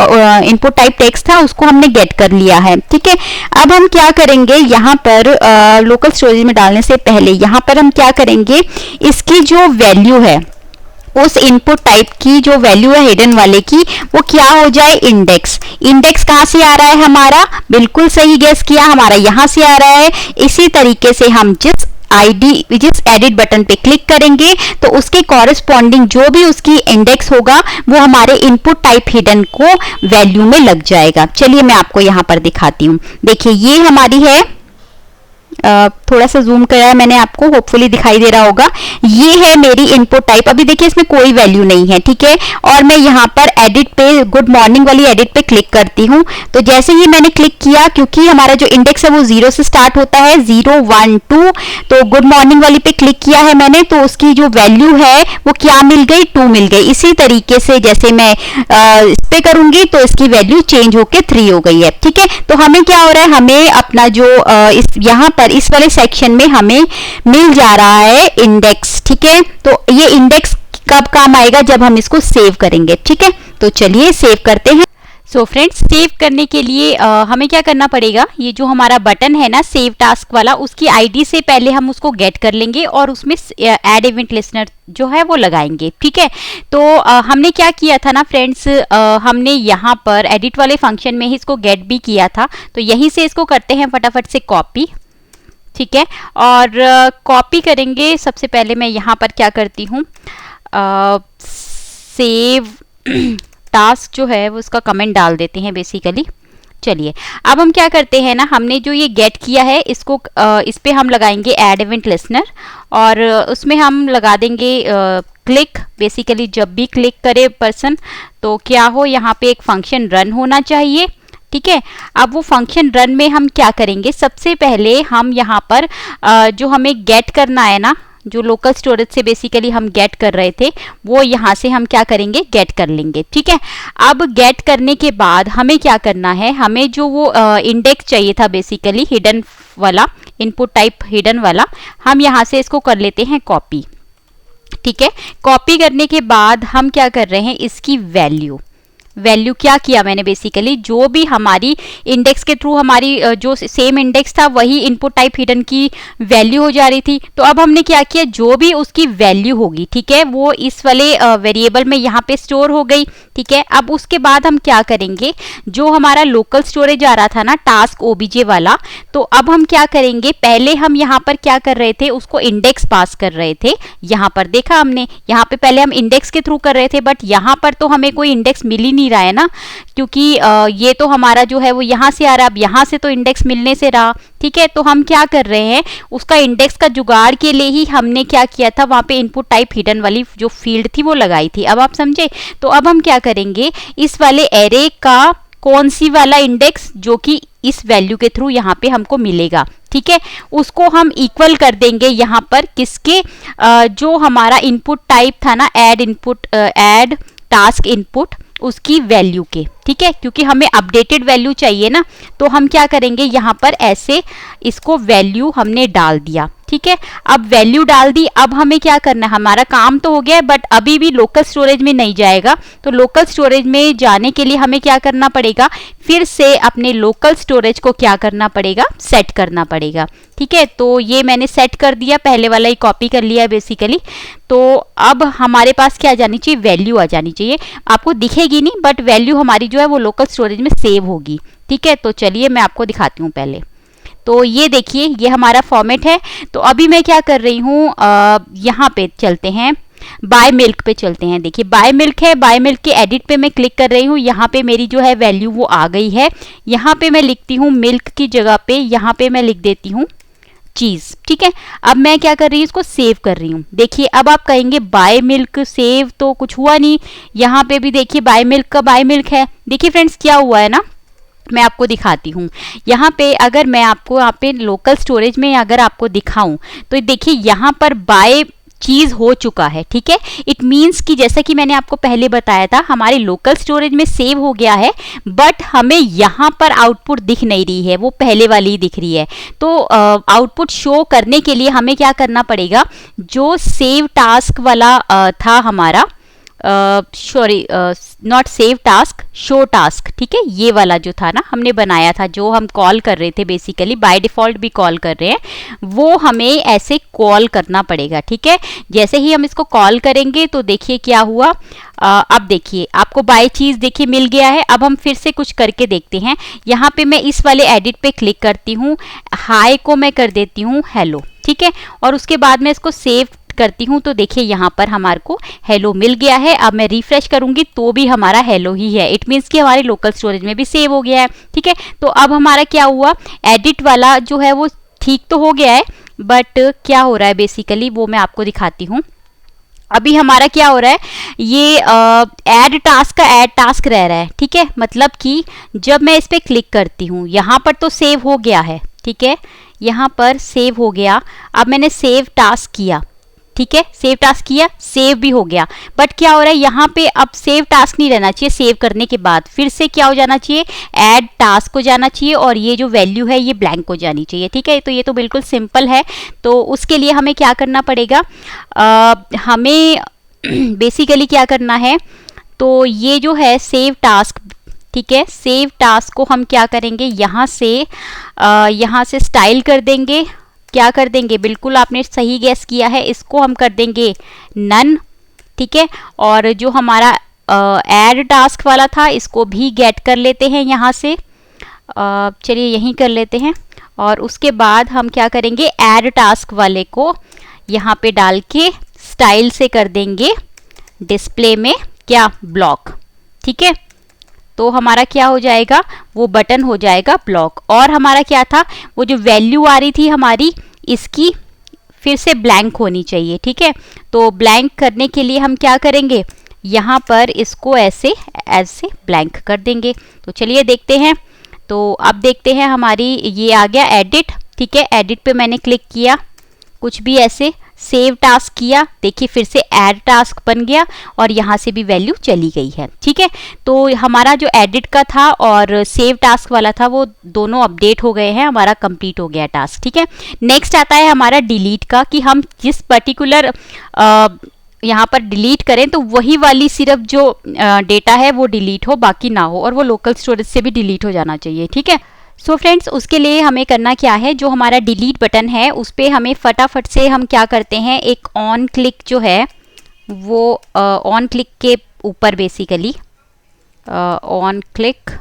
इनपुट टाइप टेक्स्ट था उसको हमने गेट कर लिया है, ठीक है। अब हम क्या करेंगे, यहाँ पर लोकल स्टोरेज में डालने से पहले यहाँ पर हम क्या करेंगे, इसकी जो वैल्यू है, उस इनपुट टाइप की जो वैल्यू है हिडन वाले की, वो क्या हो जाए, इंडेक्स। इंडेक्स कहाँ से आ रहा है हमारा, बिल्कुल सही गेस किया, हमारा यहाँ से आ रहा है। इसी तरीके से हम जिस एडिट बटन पे क्लिक करेंगे तो उसके कॉरेस्पॉन्डिंग जो भी उसकी इंडेक्स होगा वो हमारे इनपुट टाइप हिडन को वैल्यू में लग जाएगा। चलिए मैं आपको यहाँ पर दिखाती हूँ। देखिए ये हमारी है, थोड़ा सा जूम कराया मैंने आपको, होपफुली दिखाई दे रहा होगा। ये है मेरी इनपुट टाइप। अभी देखिए इसमें कोई वैल्यू नहीं है, ठीक है। और मैं यहाँ पर एडिट पे, गुड मॉर्निंग वाली एडिट पे क्लिक करती हूँ। तो जैसे ही मैंने क्लिक किया, क्योंकि हमारा जो इंडेक्स है वो 0 से स्टार्ट होता है, 0 1 2, तो गुड मॉर्निंग वाली पे क्लिक किया है मैंने, तो उसकी जो वैल्यू है वो क्या मिल गई, 2 मिल गई। इसी तरीके से जैसे मैं इस पे करूंगी तो इसकी वैल्यू चेंज होके 3 हो गई है, ठीक है। तो हमें क्या हो रहा है, हमें अपना जो यहाँ पर इस वाले सेक्शन में हमें मिल जा रहा है इंडेक्स, ठीक है। तो ये इंडेक्स कब काम आएगा, जब हम इसको सेव करेंगे, ठीक है। तो चलिए सेव करते हैं। सो फ्रेंड्स, सेव करने के लिए हमें क्या करना पड़ेगा, ये जो हमारा बटन है ना सेव टास्क वाला, उसकी आईडी से पहले हम उसको गेट कर लेंगे और उसमें ऐड इवेंट लिस्नर जो है वो लगाएंगे, ठीक है। तो हमने क्या किया था ना फ्रेंड्स, हमने यहाँ पर एडिट वाले फंक्शन में ही इसको गेट भी किया था। तो यहीं से इसको करते हैं फटाफट से कॉपी, ठीक है। और कॉपी करेंगे, सबसे पहले मैं यहाँ पर क्या करती हूँ, सेव टास्क जो है वो उसका कमेंट डाल देते हैं बेसिकली। चलिए अब हम क्या करते हैं ना, हमने जो ये गेट किया है इसको इस पे हम लगाएंगे ऐड इवेंट लिसनर, और उसमें हम लगा देंगे क्लिक। बेसिकली जब भी क्लिक करे पर्सन तो क्या हो, यहाँ पे एक फंक्शन रन होना चाहिए, ठीक है। अब वो फंक्शन रन में हम क्या करेंगे, सबसे पहले हम यहाँ पर जो हमें गेट करना है ना, जो लोकल स्टोरेज से बेसिकली हम गेट कर रहे थे, वो यहाँ से हम क्या करेंगे, गेट कर लेंगे, ठीक है। अब गेट करने के बाद हमें क्या करना है, हमें जो वो इंडेक्स चाहिए था बेसिकली हिडन वाला, इनपुट टाइप हिडन वाला, हम यहाँ से इसको कर लेते हैं कॉपी, ठीक है। कॉपी करने के बाद हम क्या कर रहे हैं, इसकी वैल्यू क्या किया मैंने, बेसिकली जो भी हमारी इंडेक्स के थ्रू हमारी जो सेम इंडेक्स था वही इनपुट टाइप हिडन की वैल्यू हो जा रही थी। तो अब हमने क्या किया, जो भी उसकी वैल्यू होगी, ठीक है, वो इस वाले वेरिएबल में यहाँ पे स्टोर हो गई, ठीक है। अब उसके बाद हम क्या करेंगे, जो हमारा लोकल स्टोरेज आ रहा था ना टास्क ओबीजे वाला, तो अब हम क्या करेंगे, पहले हम यहाँ पर क्या कर रहे थे, उसको इंडेक्स पास कर रहे थे। यहाँ पर देखा हमने, यहाँ पे पहले हम इंडेक्स के थ्रू कर रहे थे, बट यहाँ पर तो हमें कोई इंडेक्स मिल ही नहीं रहा है ना, क्योंकि ये तो हमारा जो है वो यहाँ से आ रहा है, अब यहाँ से तो इंडेक्स मिलने से रहा, ठीक है। तो हम क्या कर रहे हैं, उसका इंडेक्स का जुगाड़ के लिए ही हमने क्या किया था, वहां पे इनपुट टाइप हिडन वाली जो फील्ड थी वो लगाई थी। अब आप समझे। तो अब हम क्या करेंगे, इस वाले एरे का कौन सी वाला इंडेक्स जो कि इस वैल्यू के थ्रू यहाँ पे हमको मिलेगा, ठीक है, उसको हम इक्वल कर देंगे यहाँ पर किसके, जो हमारा इनपुट टाइप था ना ऐड टास्क इनपुट, उसकी वैल्यू के, ठीक है। क्योंकि हमें अपडेटेड वैल्यू चाहिए ना, तो हम क्या करेंगे, यहाँ पर ऐसे इसको वैल्यू हमने डाल दिया, ठीक है। अब वैल्यू डाल दी, अब हमें क्या करना है, हमारा काम तो हो गया है, बट अभी भी लोकल स्टोरेज में नहीं जाएगा। तो लोकल स्टोरेज में जाने के लिए हमें क्या करना पड़ेगा, फिर से अपने लोकल स्टोरेज को क्या करना पड़ेगा, सेट करना पड़ेगा, ठीक है। तो ये मैंने सेट कर दिया, पहले वाला ही कॉपी कर लिया बेसिकली। तो अब हमारे पास क्या आ जानी चाहिए, वैल्यू आ जानी चाहिए। आपको दिखेगी नहीं, बट वैल्यू हमारी जो है वो लोकल स्टोरेज में सेव होगी, ठीक है। तो चलिए मैं आपको दिखाती हूँ पहले। तो ये देखिए, ये हमारा फॉर्मेट है। तो अभी मैं क्या कर रही हूँ, यहाँ पे चलते हैं, बाय मिल्क पे चलते हैं। देखिए बाय मिल्क है, बाय मिल्क के एडिट पे मैं क्लिक कर रही हूँ, यहाँ पे मेरी जो है वैल्यू वो आ गई है। यहाँ पे मैं लिखती हूँ मिल्क की जगह पे, यहाँ पे मैं लिख देती हूँ चीज, ठीक है। अब मैं क्या कर रही हूँ, इसको सेव कर रही हूँ। देखिए अब आप कहेंगे बाय मिल्क सेव तो कुछ हुआ नहीं, यहाँ पे भी देखिए बाय मिल्क का बाय मिल्क है। देखिए फ्रेंड्स क्या हुआ है ना, मैं आपको दिखाती हूँ। यहाँ पे अगर मैं आपको यहाँ पे लोकल स्टोरेज में अगर आपको दिखाऊं, तो देखिए यहाँ पर बाय चीज हो चुका है, ठीक है। इट मीन्स कि जैसा कि मैंने आपको पहले बताया था, हमारे लोकल स्टोरेज में सेव हो गया है, बट हमें यहाँ पर आउटपुट दिख नहीं रही है, वो पहले वाली ही दिख रही है। तो आउटपुट शो करने के लिए हमें क्या करना पड़ेगा, जो सेव टास्क वाला था हमारा, sorry not save task, show task, ठीक है, ये वाला जो था ना हमने बनाया था, जो हम कॉल कर रहे थे, बेसिकली बाय डिफॉल्ट भी कॉल कर रहे हैं, वो हमें ऐसे कॉल करना पड़ेगा, ठीक है। जैसे ही हम इसको कॉल करेंगे तो देखिए क्या हुआ, अब देखिए आपको बाय चीज देखिए मिल गया है। अब हम फिर से कुछ करके देखते हैं। यहाँ पे मैं इस वाले एडिट पे क्लिक करती हूँ, हाई को मैं कर देती हूँ हेलो, ठीक है, और उसके बाद मैं इसको सेव करती हूँ तो देखिए यहाँ पर हमारे को हेलो मिल गया है। अब मैं रिफ्रेश करूंगी तो भी हमारा हेलो ही है, इट मीन्स कि हमारे लोकल स्टोरेज में भी सेव हो गया है, ठीक है। तो अब हमारा क्या हुआ, एडिट वाला जो है वो ठीक तो हो गया है, बट क्या हो रहा है बेसिकली वो मैं आपको दिखाती हूँ। अभी हमारा क्या हो रहा है, ये ऐड टास्क का ऐड टास्क रह रहा है, ठीक है। मतलब कि जब मैं इस पर क्लिक करती हूँ, यहाँ पर तो सेव हो गया है, ठीक है, यहाँ पर सेव हो गया। अब मैंने सेव टास्क किया, ठीक है, सेव टास्क किया, सेव भी हो गया, बट क्या हो रहा है यहाँ पे, अब सेव टास्क नहीं रहना चाहिए। सेव करने के बाद फिर से क्या हो जाना चाहिए, ऐड टास्क हो जाना चाहिए, और ये जो वैल्यू है ये ब्लैंक हो जानी चाहिए, ठीक है। तो ये तो बिल्कुल सिंपल है। तो उसके लिए हमें क्या करना पड़ेगा, हमें बेसिकली क्या करना है, तो ये जो है सेव टास्क, ठीक है, सेव टास्क को हम क्या करेंगे, यहाँ से स्टाइल कर देंगे। क्या कर देंगे, बिल्कुल आपने सही गैस किया है, इसको हम कर देंगे नन, ठीक है। और जो हमारा ऐड टास्क वाला था इसको भी गेट कर लेते हैं यहाँ से, चलिए यहीं कर लेते हैं। और उसके बाद हम क्या करेंगे, ऐड टास्क वाले को यहाँ पे डाल के स्टाइल से कर देंगे डिस्प्ले में क्या, ब्लॉक, ठीक है। तो हमारा क्या हो जाएगा, वो बटन हो जाएगा ब्लॉक। और हमारा क्या था, वो जो वैल्यू आ रही थी हमारी, इसकी फिर से ब्लैंक होनी चाहिए, ठीक है। तो ब्लैंक करने के लिए हम क्या करेंगे, यहाँ पर इसको ऐसे ब्लैंक कर देंगे। तो चलिए देखते हैं। तो अब देखते हैं, हमारी ये आ गया एडिट, ठीक है। एडिट पे मैंने क्लिक किया, कुछ भी ऐसे सेव टास्क किया, देखिए फिर से ऐड टास्क बन गया, और यहाँ से भी वैल्यू चली गई है, ठीक है। तो हमारा जो एडिट का था और सेव टास्क वाला था वो दोनों अपडेट हो गए हैं, हमारा कंप्लीट हो गया टास्क, ठीक है। नेक्स्ट आता है हमारा डिलीट का, कि हम जिस पर्टिकुलर यहाँ पर डिलीट करें तो वही वाली सिर्फ जो डेटा है वो डिलीट हो, बाकी ना हो, और वो लोकल स्टोरेज से भी डिलीट हो जाना चाहिए, ठीक है। सो फ्रेंड्स, उसके लिए हमें करना क्या है, जो हमारा डिलीट बटन है उस पर हमें फटाफट से हम क्या करते हैं, एक ऑन क्लिक जो है वो ऑन क्लिक के ऊपर बेसिकली ऑन क्लिक,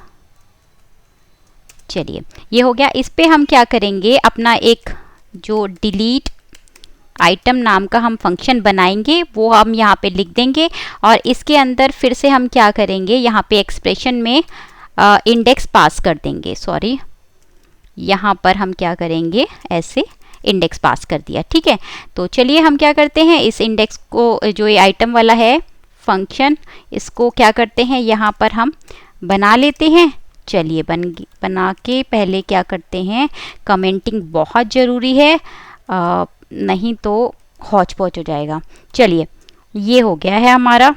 चलिए ये हो गया। इस पे हम क्या करेंगे, अपना एक जो डिलीट आइटम नाम का हम फंक्शन बनाएंगे वो हम यहाँ पे लिख देंगे, और इसके अंदर फिर से हम क्या करेंगे, यहाँ पे एक्सप्रेशन में इंडेक्स पास कर देंगे, सॉरी यहाँ पर हम क्या करेंगे, ऐसे इंडेक्स पास कर दिया, ठीक है। तो चलिए हम क्या करते हैं, इस इंडेक्स को, जो ये आइटम वाला है फंक्शन, इसको क्या करते हैं, यहाँ पर हम बना लेते हैं। चलिए बना के पहले क्या करते हैं, कमेंटिंग बहुत ज़रूरी है, नहीं तो हौच पौच हो जाएगा। चलिए ये हो गया है हमारा,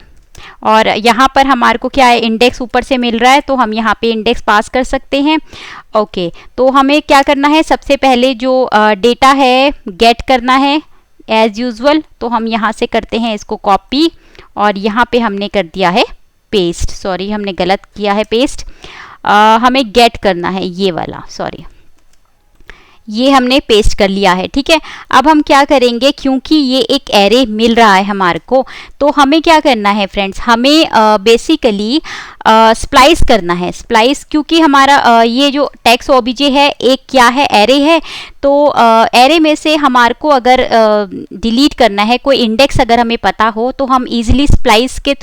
और यहाँ पर हमारे को क्या है, इंडेक्स ऊपर से मिल रहा है, तो हम यहाँ पे इंडेक्स पास कर सकते हैं। ओके, तो हमें क्या करना है, सबसे पहले जो डेटा है गेट करना है एज यूजुअल। तो हम यहाँ से करते हैं इसको कॉपी, और यहाँ पे हमने कर दिया है पेस्ट, सॉरी हमने गलत किया है पेस्ट, हमें गेट करना है ये वाला, सॉरी ये हमने पेस्ट कर लिया है, ठीक है। अब हम क्या करेंगे, क्योंकि ये एक एरे मिल रहा है हमारे को, तो हमें क्या करना है फ्रेंड्स, हमें बेसिकली स्प्लाइस करना है, स्प्लाइस, क्योंकि हमारा ये जो टेक्स्ट ओबीजे है एक क्या है, एरे है। तो एरे में से हमारे को अगर डिलीट करना है, कोई इंडेक्स अगर हमें पता हो, तो हम इजीली स्प्लाइस के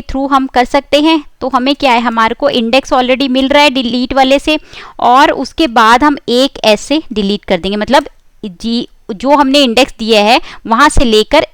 थ्रू हम कर सकते हैं। तो हमें क्या है, हमारे को इंडेक्स ऑलरेडी मिल रहा है डिलीट वाले से, और उसके बाद हम एक ऐसे डिलीट कर देंगे, मतलब जो हमने इंडेक्स दिया है वहाँ से लेकर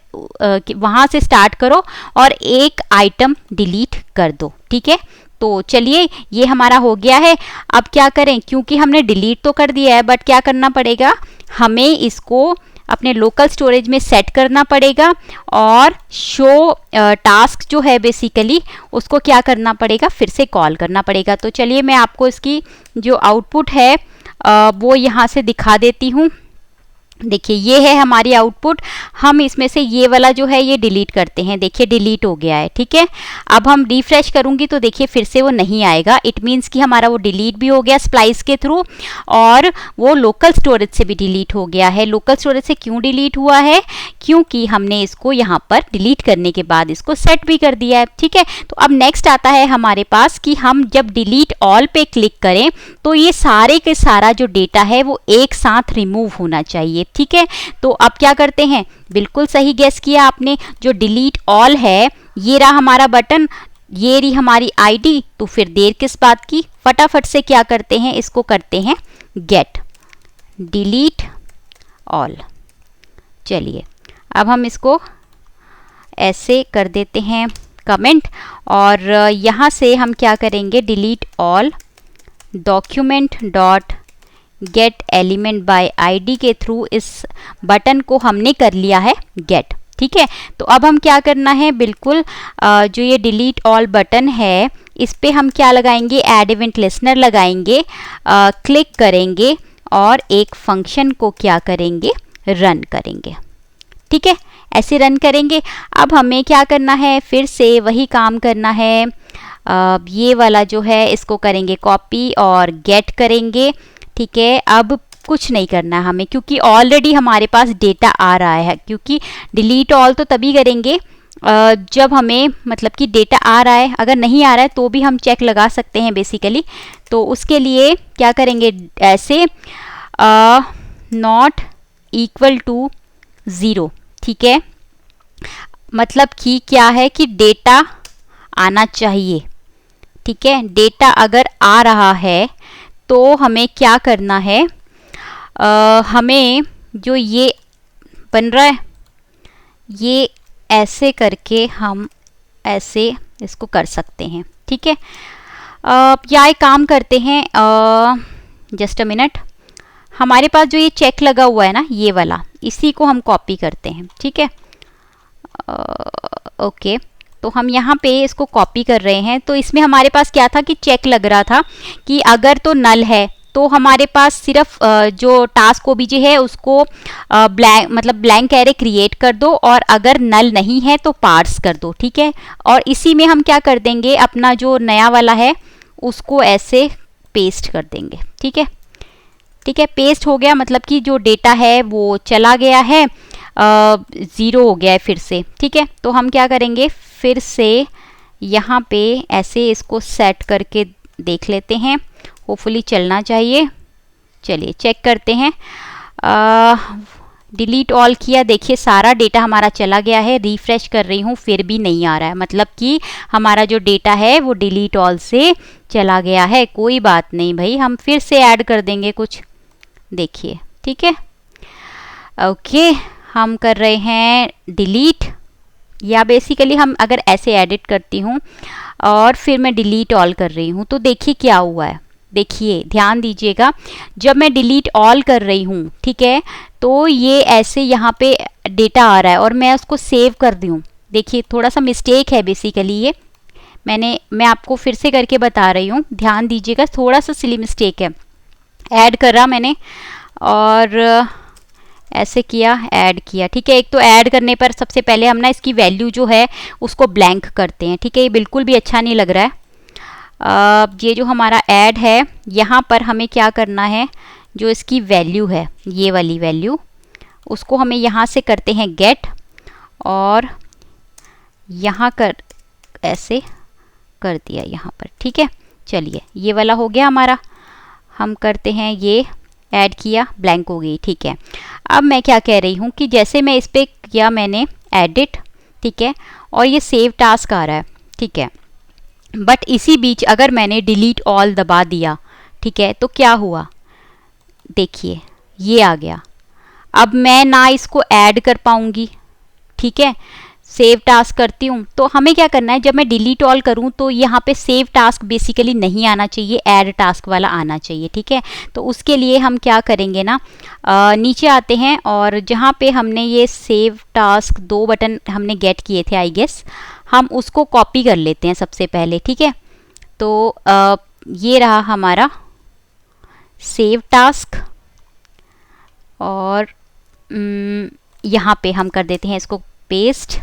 वहाँ से स्टार्ट करो और एक आइटम डिलीट कर दो, ठीक है। तो चलिए ये हमारा हो गया है। अब क्या करें, क्योंकि हमने डिलीट तो कर दिया है, बट क्या करना पड़ेगा, हमें इसको अपने अपने लोकल स्टोरेज में सेट करना पड़ेगा और शो टास्क जो है बेसिकली उसको क्या करना पड़ेगा, फिर से कॉल करना पड़ेगा। तो चलिए मैं आपको इसकी जो आउटपुट है वो यहाँ से दिखा देती हूँ। देखिए ये है हमारी आउटपुट। हम इसमें से ये वाला जो है ये डिलीट करते हैं। देखिए डिलीट हो गया है, ठीक है। अब हम रिफ्रेश करूंगी तो देखिए फिर से वो नहीं आएगा। इट मीन्स कि हमारा वो डिलीट भी हो गया स्प्लाइस के थ्रू और वो लोकल स्टोरेज से भी डिलीट हो गया है। लोकल स्टोरेज से क्यों डिलीट हुआ है, क्योंकि हमने इसको यहाँ पर डिलीट करने के बाद इसको सेट भी कर दिया है, ठीक है। तो अब नेक्स्ट आता है हमारे पास कि हम जब डिलीट ऑल पे क्लिक करें तो ये सारे के सारा जो डेटा है वो एक साथ रिमूव होना चाहिए, ठीक है। तो अब क्या करते हैं, बिल्कुल सही गेस किया आपने, जो डिलीट ऑल है ये रहा हमारा बटन, ये रही हमारी आईडी। तो फिर देर किस बात की, फटाफट से क्या करते हैं, इसको करते हैं गेट डिलीट ऑल। चलिए अब हम इसको ऐसे कर देते हैं कमेंट और यहाँ से हम क्या करेंगे, delete all document dot get element by ID के थ्रू इस बटन को हमने कर लिया है गेट, ठीक है। तो अब हम क्या करना है, बिल्कुल जो ये डिलीट ऑल बटन है इस पे हम क्या लगाएंगे, ऐड इवेंट लिसनर लगाएंगे, क्लिक करेंगे और एक फंक्शन को क्या करेंगे, रन करेंगे, ठीक है। ऐसे रन करेंगे। अब हमें क्या करना है, फिर से वही काम करना है। ये वाला जो है इसको करेंगे कॉपी और गेट करेंगे, ठीक है। अब कुछ नहीं करना है हमें, क्योंकि ऑलरेडी हमारे पास डेटा आ रहा है। क्योंकि डिलीट ऑल तो तभी करेंगे जब हमें मतलब कि डेटा आ रहा है। अगर नहीं आ रहा है तो भी हम चेक लगा सकते हैं बेसिकली। तो उसके लिए क्या करेंगे, ऐसे नॉट इक्वल टू 0, ठीक है। मतलब कि क्या है कि डेटा आना चाहिए, ठीक है। डेटा अगर आ रहा है तो हमें क्या करना है, हमें जो ये बन रहा है ये ऐसे करके हम ऐसे इसको कर सकते हैं, ठीक है। या एक काम करते हैं, जस्ट अ मिनट, हमारे पास जो ये चेक लगा हुआ है ना ये वाला, इसी को हम कॉपी करते हैं, ठीक है। ओके, तो हम यहाँ पे इसको कॉपी कर रहे हैं। तो इसमें हमारे पास क्या था कि चेक लग रहा था कि अगर तो नल है तो हमारे पास सिर्फ जो टास्क ओबीजे है उसको ब्लैंक मतलब ब्लैंक एरे क्रिएट कर दो और अगर नल नहीं है तो पार्स कर दो, ठीक है। और इसी में हम क्या कर देंगे, अपना जो नया वाला है उसको ऐसे पेस्ट कर देंगे, ठीक है। ठीक है, पेस्ट हो गया, मतलब कि जो डेटा है वो चला गया है, 0 हो गया है फिर से, ठीक है। तो हम क्या करेंगे, फिर से यहाँ पे ऐसे इसको सेट करके देख लेते हैं, होपफुली चलना चाहिए। चलिए चेक करते हैं, डिलीट ऑल किया, देखिए सारा डेटा हमारा चला गया है। रिफ्रेश कर रही हूँ फिर भी नहीं आ रहा है, मतलब कि हमारा जो डेटा है वो डिलीट ऑल से चला गया है। कोई बात नहीं भाई, हम फिर से ऐड कर देंगे कुछ, देखिए, ठीक है। ओके, हम कर रहे हैं डिलीट, या बेसिकली हम अगर ऐसे एडिट करती हूँ और फिर मैं डिलीट ऑल कर रही हूँ तो देखिए क्या हुआ है। देखिए ध्यान दीजिएगा, जब मैं डिलीट ऑल कर रही हूँ, ठीक है, तो ये ऐसे यहाँ पे डेटा आ रहा है और मैं उसको सेव कर दूँ। देखिए थोड़ा सा मिस्टेक है बेसिकली, ये मैं आपको फिर से करके बता रही हूँ, ध्यान दीजिएगा, थोड़ा सा सिली मिस्टेक है। ऐड करा मैंने और ऐसे किया, ऐड किया, ठीक है। एक तो ऐड करने पर सबसे पहले हम ना इसकी वैल्यू जो है उसको ब्लैंक करते हैं, ठीक है। ये बिल्कुल भी अच्छा नहीं लग रहा है। ये जो हमारा ऐड है यहाँ पर हमें क्या करना है, जो इसकी वैल्यू है ये वाली वैल्यू, उसको हमें यहाँ से करते हैं गेट और यहाँ कर ऐसे कर दिया यहाँ पर, ठीक है। चलिए ये वाला हो गया हमारा, हम करते हैं ये ऐड किया, ब्लैंक हो गई, ठीक है। अब मैं क्या कह रही हूँ कि जैसे मैं इस पर किया मैंने एडिट, ठीक है, और ये सेव टास्क आ रहा है, ठीक है, बट इसी बीच अगर मैंने डिलीट ऑल दबा दिया, ठीक है, तो क्या हुआ, देखिए ये आ गया। अब मैं ना इसको ऐड कर पाऊंगी, ठीक है, सेव टास्क करती हूँ, तो हमें क्या करना है, जब मैं डिलीट ऑल करूँ तो यहाँ पे सेव टास्क बेसिकली नहीं आना चाहिए, ऐड टास्क वाला आना चाहिए, ठीक है। तो उसके लिए हम क्या करेंगे ना, नीचे आते हैं और जहाँ पे हमने ये सेव टास्क 2 बटन हमने गेट किए थे आई गेस, हम उसको कॉपी कर लेते हैं सबसे पहले, ठीक है। तो ये रहा हमारा सेव टास्क और यहाँ पे हम कर देते हैं इसको पेस्ट,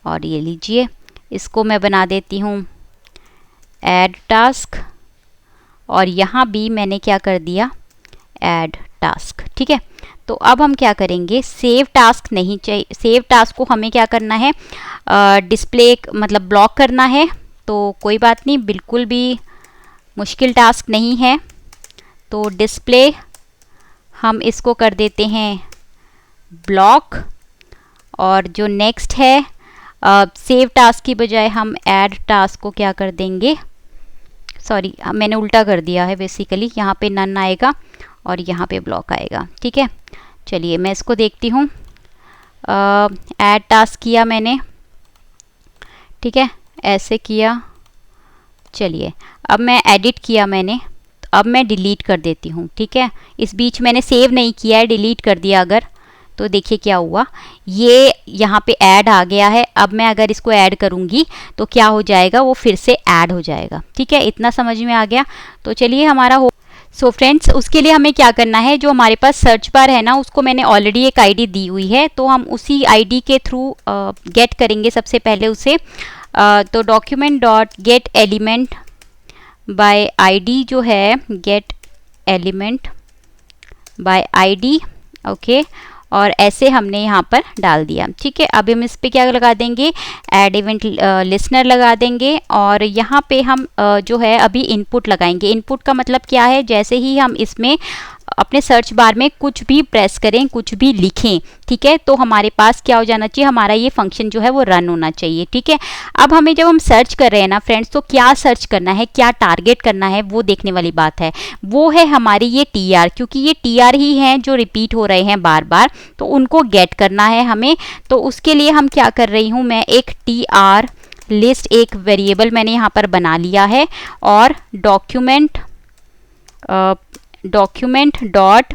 और ये लीजिए इसको मैं बना देती हूँ ऐड टास्क, और यहाँ भी मैंने क्या कर दिया, ऐड टास्क, ठीक है। तो अब हम क्या करेंगे, सेव टास्क नहीं चाहिए, सेव टास्क को हमें क्या करना है, डिस्प्ले मतलब ब्लॉक करना है। तो कोई बात नहीं, बिल्कुल भी मुश्किल टास्क नहीं है। तो डिस्प्ले हम इसको कर देते हैं ब्लॉक, और जो नेक्स्ट है सेव टास्क की बजाय हम ऐड टास्क को क्या कर देंगे, सॉरी मैंने उल्टा कर दिया है बेसिकली, यहाँ पे नन आएगा और यहाँ पे ब्लॉक आएगा, ठीक है। चलिए मैं इसको देखती हूँ, ऐड टास्क किया मैंने, ठीक है, ऐसे किया। चलिए अब मैं एडिट किया मैंने, अब मैं डिलीट कर देती हूँ, ठीक है। इस बीच मैंने सेव नहीं किया है, डिलीट कर दिया अगर, तो देखिए क्या हुआ, ये यहाँ पे ऐड आ गया है। अब मैं अगर इसको ऐड करूँगी तो क्या हो जाएगा, वो फिर से ऐड हो जाएगा, ठीक है। इतना समझ में आ गया। तो चलिए हमारा हो सो फ्रेंड्स, उसके लिए हमें क्या करना है, जो हमारे पास सर्च बार है ना, उसको मैंने ऑलरेडी एक आईडी दी हुई है, तो हम उसी आईडी के थ्रू गेट करेंगे सबसे पहले उसे। तो document dot get element by ID जो है, gate element by ID, okay, और ऐसे हमने यहाँ पर डाल दिया, ठीक है। अब हम इस पे क्या लगा देंगे, ऐड इवेंट लिसनर लगा देंगे, और यहाँ पे हम जो है अभी इनपुट लगाएंगे। इनपुट का मतलब क्या है, जैसे ही हम इसमें अपने सर्च बार में कुछ भी प्रेस करें, कुछ भी लिखें, ठीक है, तो हमारे पास क्या हो जाना चाहिए, हमारा ये फंक्शन जो है वो रन होना चाहिए, ठीक है। अब हमें जब हम सर्च कर रहे हैं ना फ्रेंड्स, तो क्या सर्च करना है, क्या टारगेट करना है, वो देखने वाली बात है। वो है हमारी ये टीआर, क्योंकि ये टीआर ही हैं जो रिपीट हो रहे हैं बार बार, तो उनको गेट करना है हमें। तो उसके लिए हम क्या कर रही हूँ, मैं एक टीआर लिस्ट एक वेरिएबल मैंने यहाँ पर बना लिया है, और document dot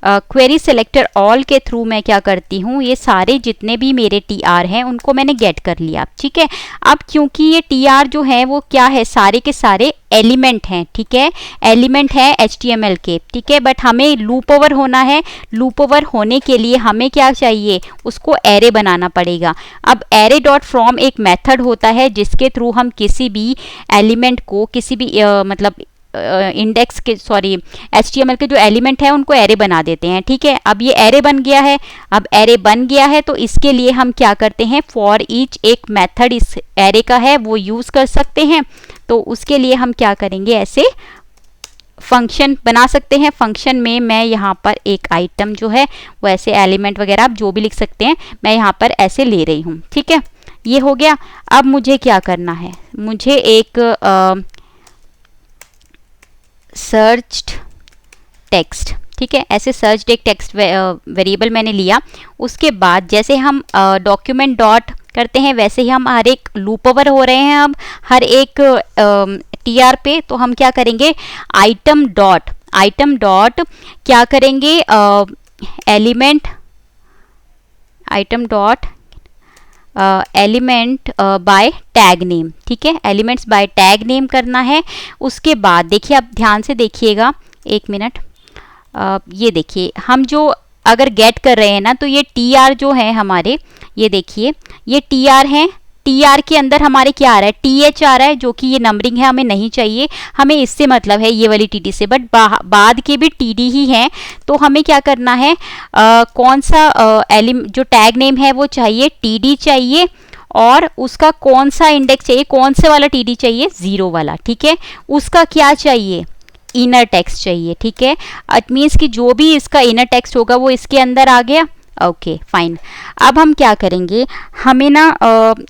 query selector all के थ्रू मैं क्या करती हूँ, ये सारे जितने भी मेरे टीआर हैं उनको मैंने गेट कर लिया, ठीक है। अब क्योंकि ये टीआर जो है वो क्या है, सारे के सारे एलिमेंट हैं, ठीक है, एलिमेंट है HTML के, ठीक है। बट हमें लूप ओवर होना है, लूप ओवर होने के लिए हमें क्या चाहिए, उसको एरे बनाना पड़ेगा। अब एरे डॉट फ्रॉम एक मेथड होता है जिसके थ्रू हम किसी भी एलिमेंट को, किसी भी मतलब इंडेक्स के, सॉरी HTML के जो एलिमेंट है उनको एरे बना देते हैं, ठीक है। अब ये एरे बन गया है, अब एरे बन गया है तो इसके लिए हम क्या करते हैं, फॉर ईच एक मेथड इस एरे का है वो यूज़ कर सकते हैं। तो उसके लिए हम क्या करेंगे, ऐसे फंक्शन बना सकते हैं। फंक्शन में मैं यहाँ पर एक आइटम जो है वो ऐसे एलिमेंट वगैरह आप जो भी लिख सकते हैं, मैं यहाँ पर ऐसे ले रही हूँ, ठीक है। ये हो गया। अब मुझे क्या करना है, मुझे एक सर्च्ड टेक्स्ट, ठीक है, ऐसे सर्च एक टेक्स्ट वेरिएबल मैंने लिया। उसके बाद जैसे हम डॉक्यूमेंट डॉट करते हैं वैसे ही हम हर एक लूप ओवर हो रहे हैं अब हर एक टीआर पे, तो हम क्या करेंगे, आइटम डॉट क्या करेंगे, element item dot element by tag name, ठीक है, एलिमेंट्स बाय टैग नेम करना है। उसके बाद देखिए, आप ध्यान से देखिएगा, एक मिनट, ये देखिए हम जो अगर गेट कर रहे हैं ना, तो ये टीआर जो है हमारे, ये देखिए ये टीआर हैं, टीआर के अंदर हमारे क्या आ रहा है, टीएच आ रहा है, जो कि ये नंबरिंग है, हमें नहीं चाहिए, हमें इससे मतलब है ये वाली टीडी से, बट बाद के भी टीडी ही हैं। तो हमें क्या करना है, कौन सा जो टैग नेम है वो चाहिए, टीडी चाहिए, और उसका कौन सा इंडेक्स चाहिए, कौन से वाला टीडी चाहिए, 0 वाला, ठीक है। उसका क्या चाहिए, इनर टेक्स्ट चाहिए, ठीक है। इट मीन्स कि जो भी इसका इनर टेक्स्ट होगा वो इसके अंदर आ गया, ओके फाइन। अब हम क्या करेंगे, हमें ना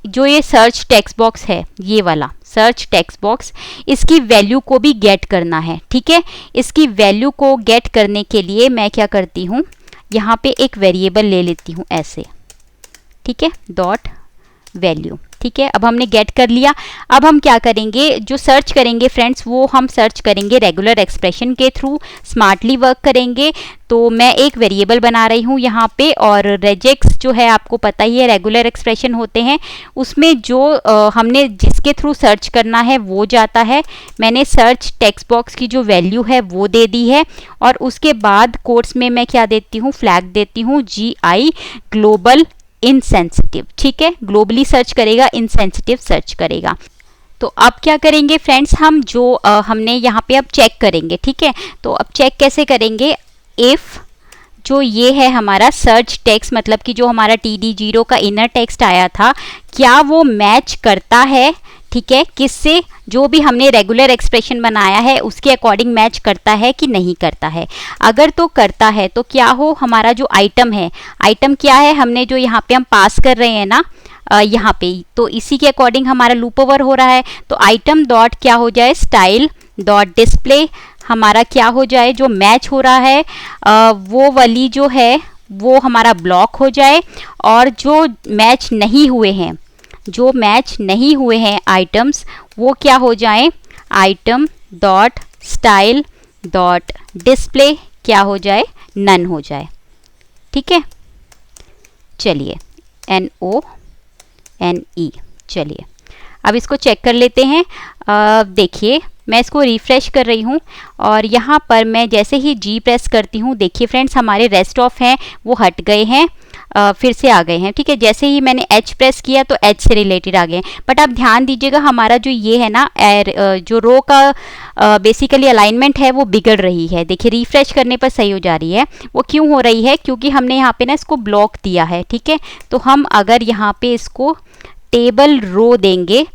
जो ये सर्च टेक्स्ट बॉक्स है, ये वाला सर्च टेक्स्ट बॉक्स, इसकी वैल्यू को भी गेट करना है, ठीक है। इसकी वैल्यू को गेट करने के लिए मैं क्या करती हूँ, यहाँ पे एक वेरिएबल ले लेती हूँ ऐसे, ठीक है, डॉट वैल्यू। ठीक है, अब हमने गेट कर लिया। अब हम क्या करेंगे, जो सर्च करेंगे फ्रेंड्स वो हम सर्च करेंगे रेगुलर एक्सप्रेशन के थ्रू, स्मार्टली वर्क करेंगे। तो मैं एक वेरिएबल बना रही हूँ यहाँ पे, और रेजेक्स जो है आपको पता ही है रेगुलर एक्सप्रेशन होते हैं, उसमें जो हमने जिसके थ्रू सर्च करना है वो जाता है। मैंने सर्च टेक्स्ट बॉक्स की जो वैल्यू है वो दे दी है, और उसके बाद कोट्स में मैं क्या देती हूँ, फ्लैग देती हूँ GI ग्लोबल इनसेंसिटिव। ठीक है, ग्लोबली सर्च करेगा, इनसेंसिटिव सर्च करेगा। तो अब क्या करेंगे फ्रेंड्स, हम जो हमने यहाँ पे अब चेक करेंगे। ठीक है, तो अब चेक कैसे करेंगे, इफ जो ये है हमारा सर्च टेक्स्ट, मतलब कि जो हमारा TD0 का इनर टेक्स्ट आया था, क्या वो मैच करता है, ठीक है, किससे, जो भी हमने रेगुलर एक्सप्रेशन बनाया है उसके अकॉर्डिंग मैच करता है कि नहीं करता है। अगर तो करता है तो क्या हो, हमारा जो आइटम है, आइटम क्या है, हमने जो यहाँ पे हम पास कर रहे हैं ना यहाँ पे, तो इसी के अकॉर्डिंग हमारा लूप ओवर हो रहा है। तो आइटम डॉट क्या हो जाए, स्टाइल डॉट डिस्प्ले, हमारा क्या हो जाए, जो मैच हो रहा है वो वाली जो है वो हमारा ब्लॉक हो जाए, और जो मैच नहीं हुए हैं, जो मैच नहीं हुए हैं आइटम्स, वो क्या हो जाए, item dot style dot display क्या हो जाए, नन हो जाए। ठीक है, चलिए NONE, चलिए अब इसको चेक कर लेते हैं। देखिए मैं इसको रिफ्रेश कर रही हूँ, और यहाँ पर मैं जैसे ही G प्रेस करती हूँ, देखिए फ्रेंड्स हमारे रेस्ट ऑफ हैं वो हट गए हैं, फिर से आ गए हैं। ठीक है, जैसे ही मैंने H प्रेस किया तो H से रिलेटेड आ गए। बट आप ध्यान दीजिएगा, हमारा जो ये है ना जो रो का बेसिकली अलाइनमेंट है वो बिगड़ रही है। देखिए रिफ्रेश करने पर सही हो जा रही है। वो क्यों हो रही है, क्योंकि हमने यहाँ पे ना इसको ब्लॉक दिया है। ठीक है, तो हम अगर यहाँ पे इसको टेबल रो देंगे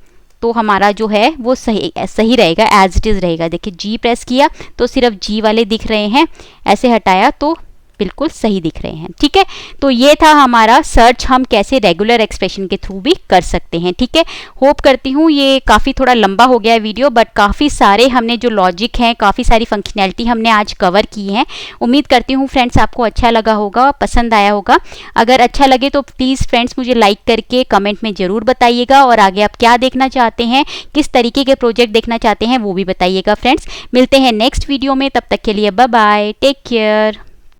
तो हमारा जो है वो सही रहेगा, एज इट इज़ रहेगा। देखिए G प्रेस किया तो सिर्फ G वाले दिख रहे हैं, ऐसे हटाया तो बिल्कुल सही दिख रहे हैं। ठीक है, तो ये था हमारा सर्च, हम कैसे रेगुलर एक्सप्रेशन के थ्रू भी कर सकते हैं। ठीक है, होप करती हूँ ये काफ़ी थोड़ा लंबा हो गया है वीडियो, बट काफ़ी सारे हमने जो लॉजिक हैं, काफ़ी सारी फंक्शनैलिटी हमने आज कवर की हैं। उम्मीद करती हूँ फ्रेंड्स आपको अच्छा लगा होगा, पसंद आया होगा। अगर अच्छा लगे तो प्लीज़ फ्रेंड्स मुझे लाइक करके कमेंट में ज़रूर बताइएगा, और आगे आप क्या देखना चाहते हैं, किस तरीके के प्रोजेक्ट देखना चाहते हैं वो भी बताइएगा फ्रेंड्स। मिलते हैं नेक्स्ट वीडियो में, तब तक के लिए बाय बाय, टेक केयर।